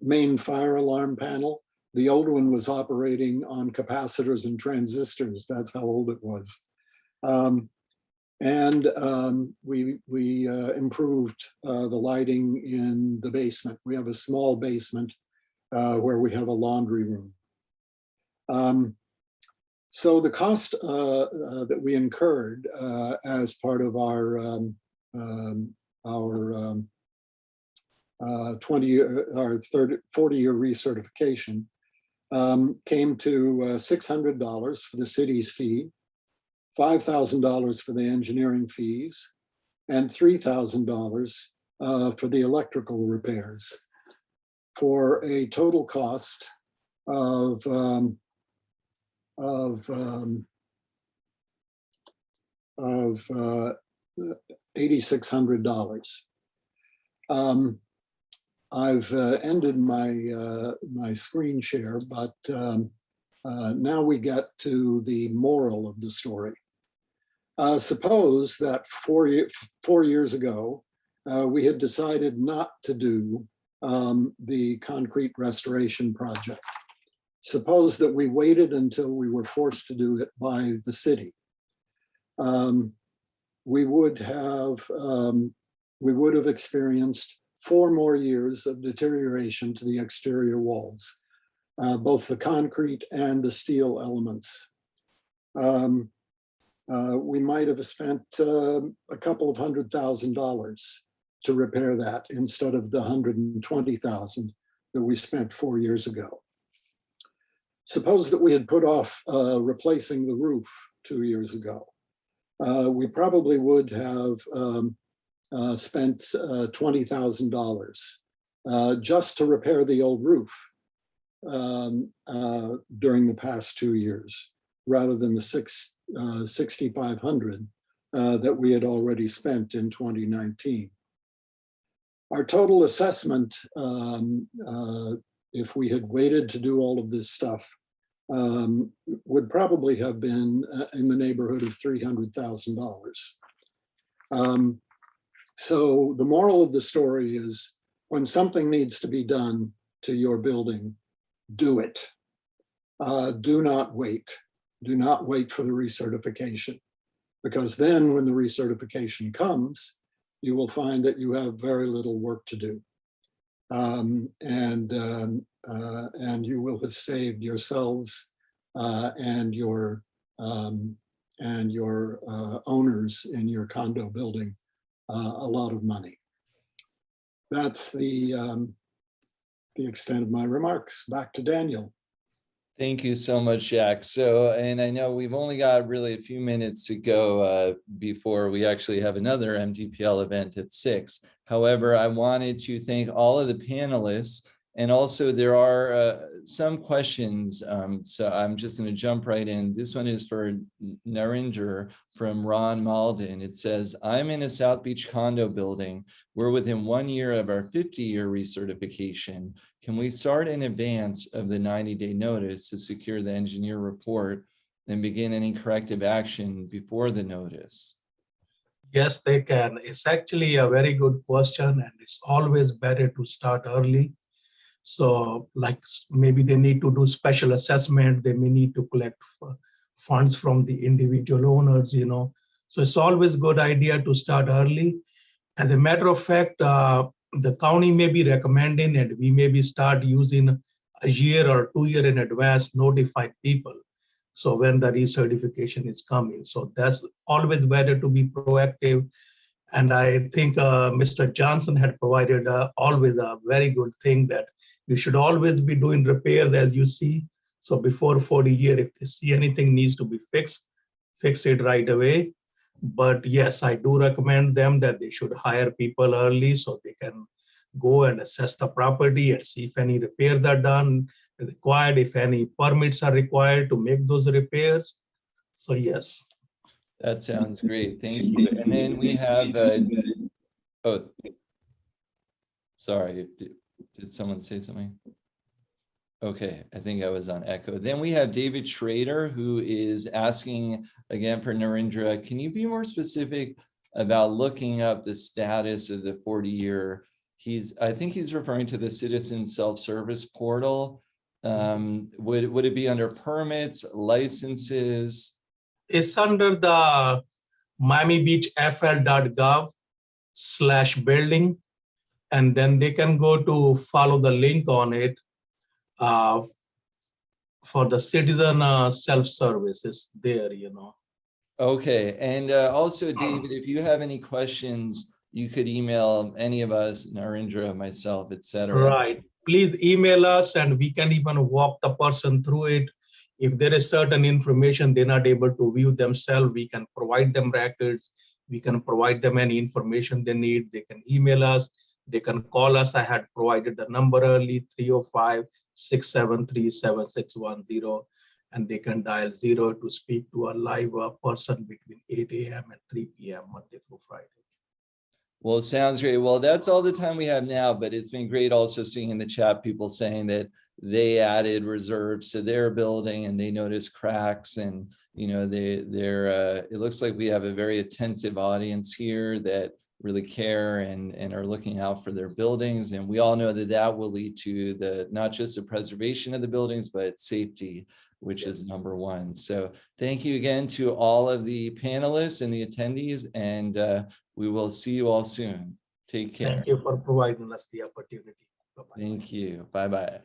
main fire alarm panel. The old one was operating on capacitors and transistors. That's how old it was. We improved the lighting in the basement. We have a small basement where we have a laundry room. So the cost that we incurred as part of our 40-year recertification came to $600 for the city's fee, $5,000 for the engineering fees, and $3,000 for the electrical repairs, for a total cost of $8,600. I've ended my screen share, but now we get to the moral of the story. Suppose that 4 years ago, we had decided not to do the concrete restoration project. Suppose that we waited until we were forced to do it by the city. We would have experienced 4 more years of deterioration to the exterior walls, both the concrete and the steel elements. We might have spent a couple of $100,000 to repair that instead of the $120,000 that we spent 4 years ago. Suppose that we had put off replacing the roof 2 years ago. We probably would have spent $20,000 just to repair the old roof during the past 2 years, rather than the $6,500 that we had already spent in 2019. Our total assessment, if we had waited to do all of this stuff, would probably have been in the neighborhood of $300,000. So the moral of the story is, when something needs to be done to your building, do it. Do not wait. Do not wait for the recertification, because then when the recertification comes, you will find that you have very little work to do. And you will have saved yourselves and your owners in your condo building a lot of money. That's the extent of my remarks. Back to Daniel. Thank you so much, Jack. So, and I know we've only got really a few minutes to go before we actually have another MDPL event at 6. However, I wanted to thank all of the panelists, and also there are some questions. So I'm just going to jump right in. This one is for Narinder from Ron Malden. It says, I'm in a South Beach condo building. We're within 1 year of our 50-year recertification. Can we start in advance of the 90-day notice to secure the engineer report and begin any corrective action before the notice? Yes, they can. It's actually a very good question, and it's always better to start early, So like maybe they need to do special assessment, they may need to collect funds from the individual owners, you know. So it's always good idea to start early. As a matter of fact, the county may be recommending and we maybe start using a year or 2 year in advance, notify people. So when the recertification is coming, so that's always better to be proactive. And I think Mr. Johnson had provided always a very good thing that you should always be doing repairs as you see. So before 40 years, if they see anything needs to be fixed, fix it right away. But yes, I do recommend them that they should hire people early so they can go and assess the property and see if any repairs are done required, if any permits are required to make those repairs. So yes. That sounds great. Thank you. And then we have, oh, sorry, did someone say something? Okay, I think I was on echo. Then we have David Schrader, who is asking again for Narendra, can you be more specific about looking up the status of the 40-year? I think he's referring to the Citizen Self-Service portal. Would it be under permits, licenses? It's under the miamibeachfl.gov/building, and then they can go to follow the link on it for the citizen self-service. Is there, you know. Okay, and also David, if you have any questions, you could email any of us, Narendra, myself, etc. Right. Please email us and we can even walk the person through it. If there is certain information they're not able to view themselves, we can provide them records. We can provide them any information they need. They can email us. They can call us. I had provided the number early, 305-673-7610, and they can dial 0 to speak to a live person between 8 a.m. and 3 p.m. Monday through Friday. Well, sounds great. Well, that's all the time we have now, but it's been great also seeing in the chat people saying that they added reserves to their building and they noticed cracks, and you know it looks like we have a very attentive audience here that really care and are looking out for their buildings, and we all know that that will lead to not just the preservation of the buildings but safety, which is number one. So thank you again to all of the panelists and the attendees, and we will see you all soon. Take care. Thank you for providing us the opportunity. Bye-bye. Thank you. Bye-bye.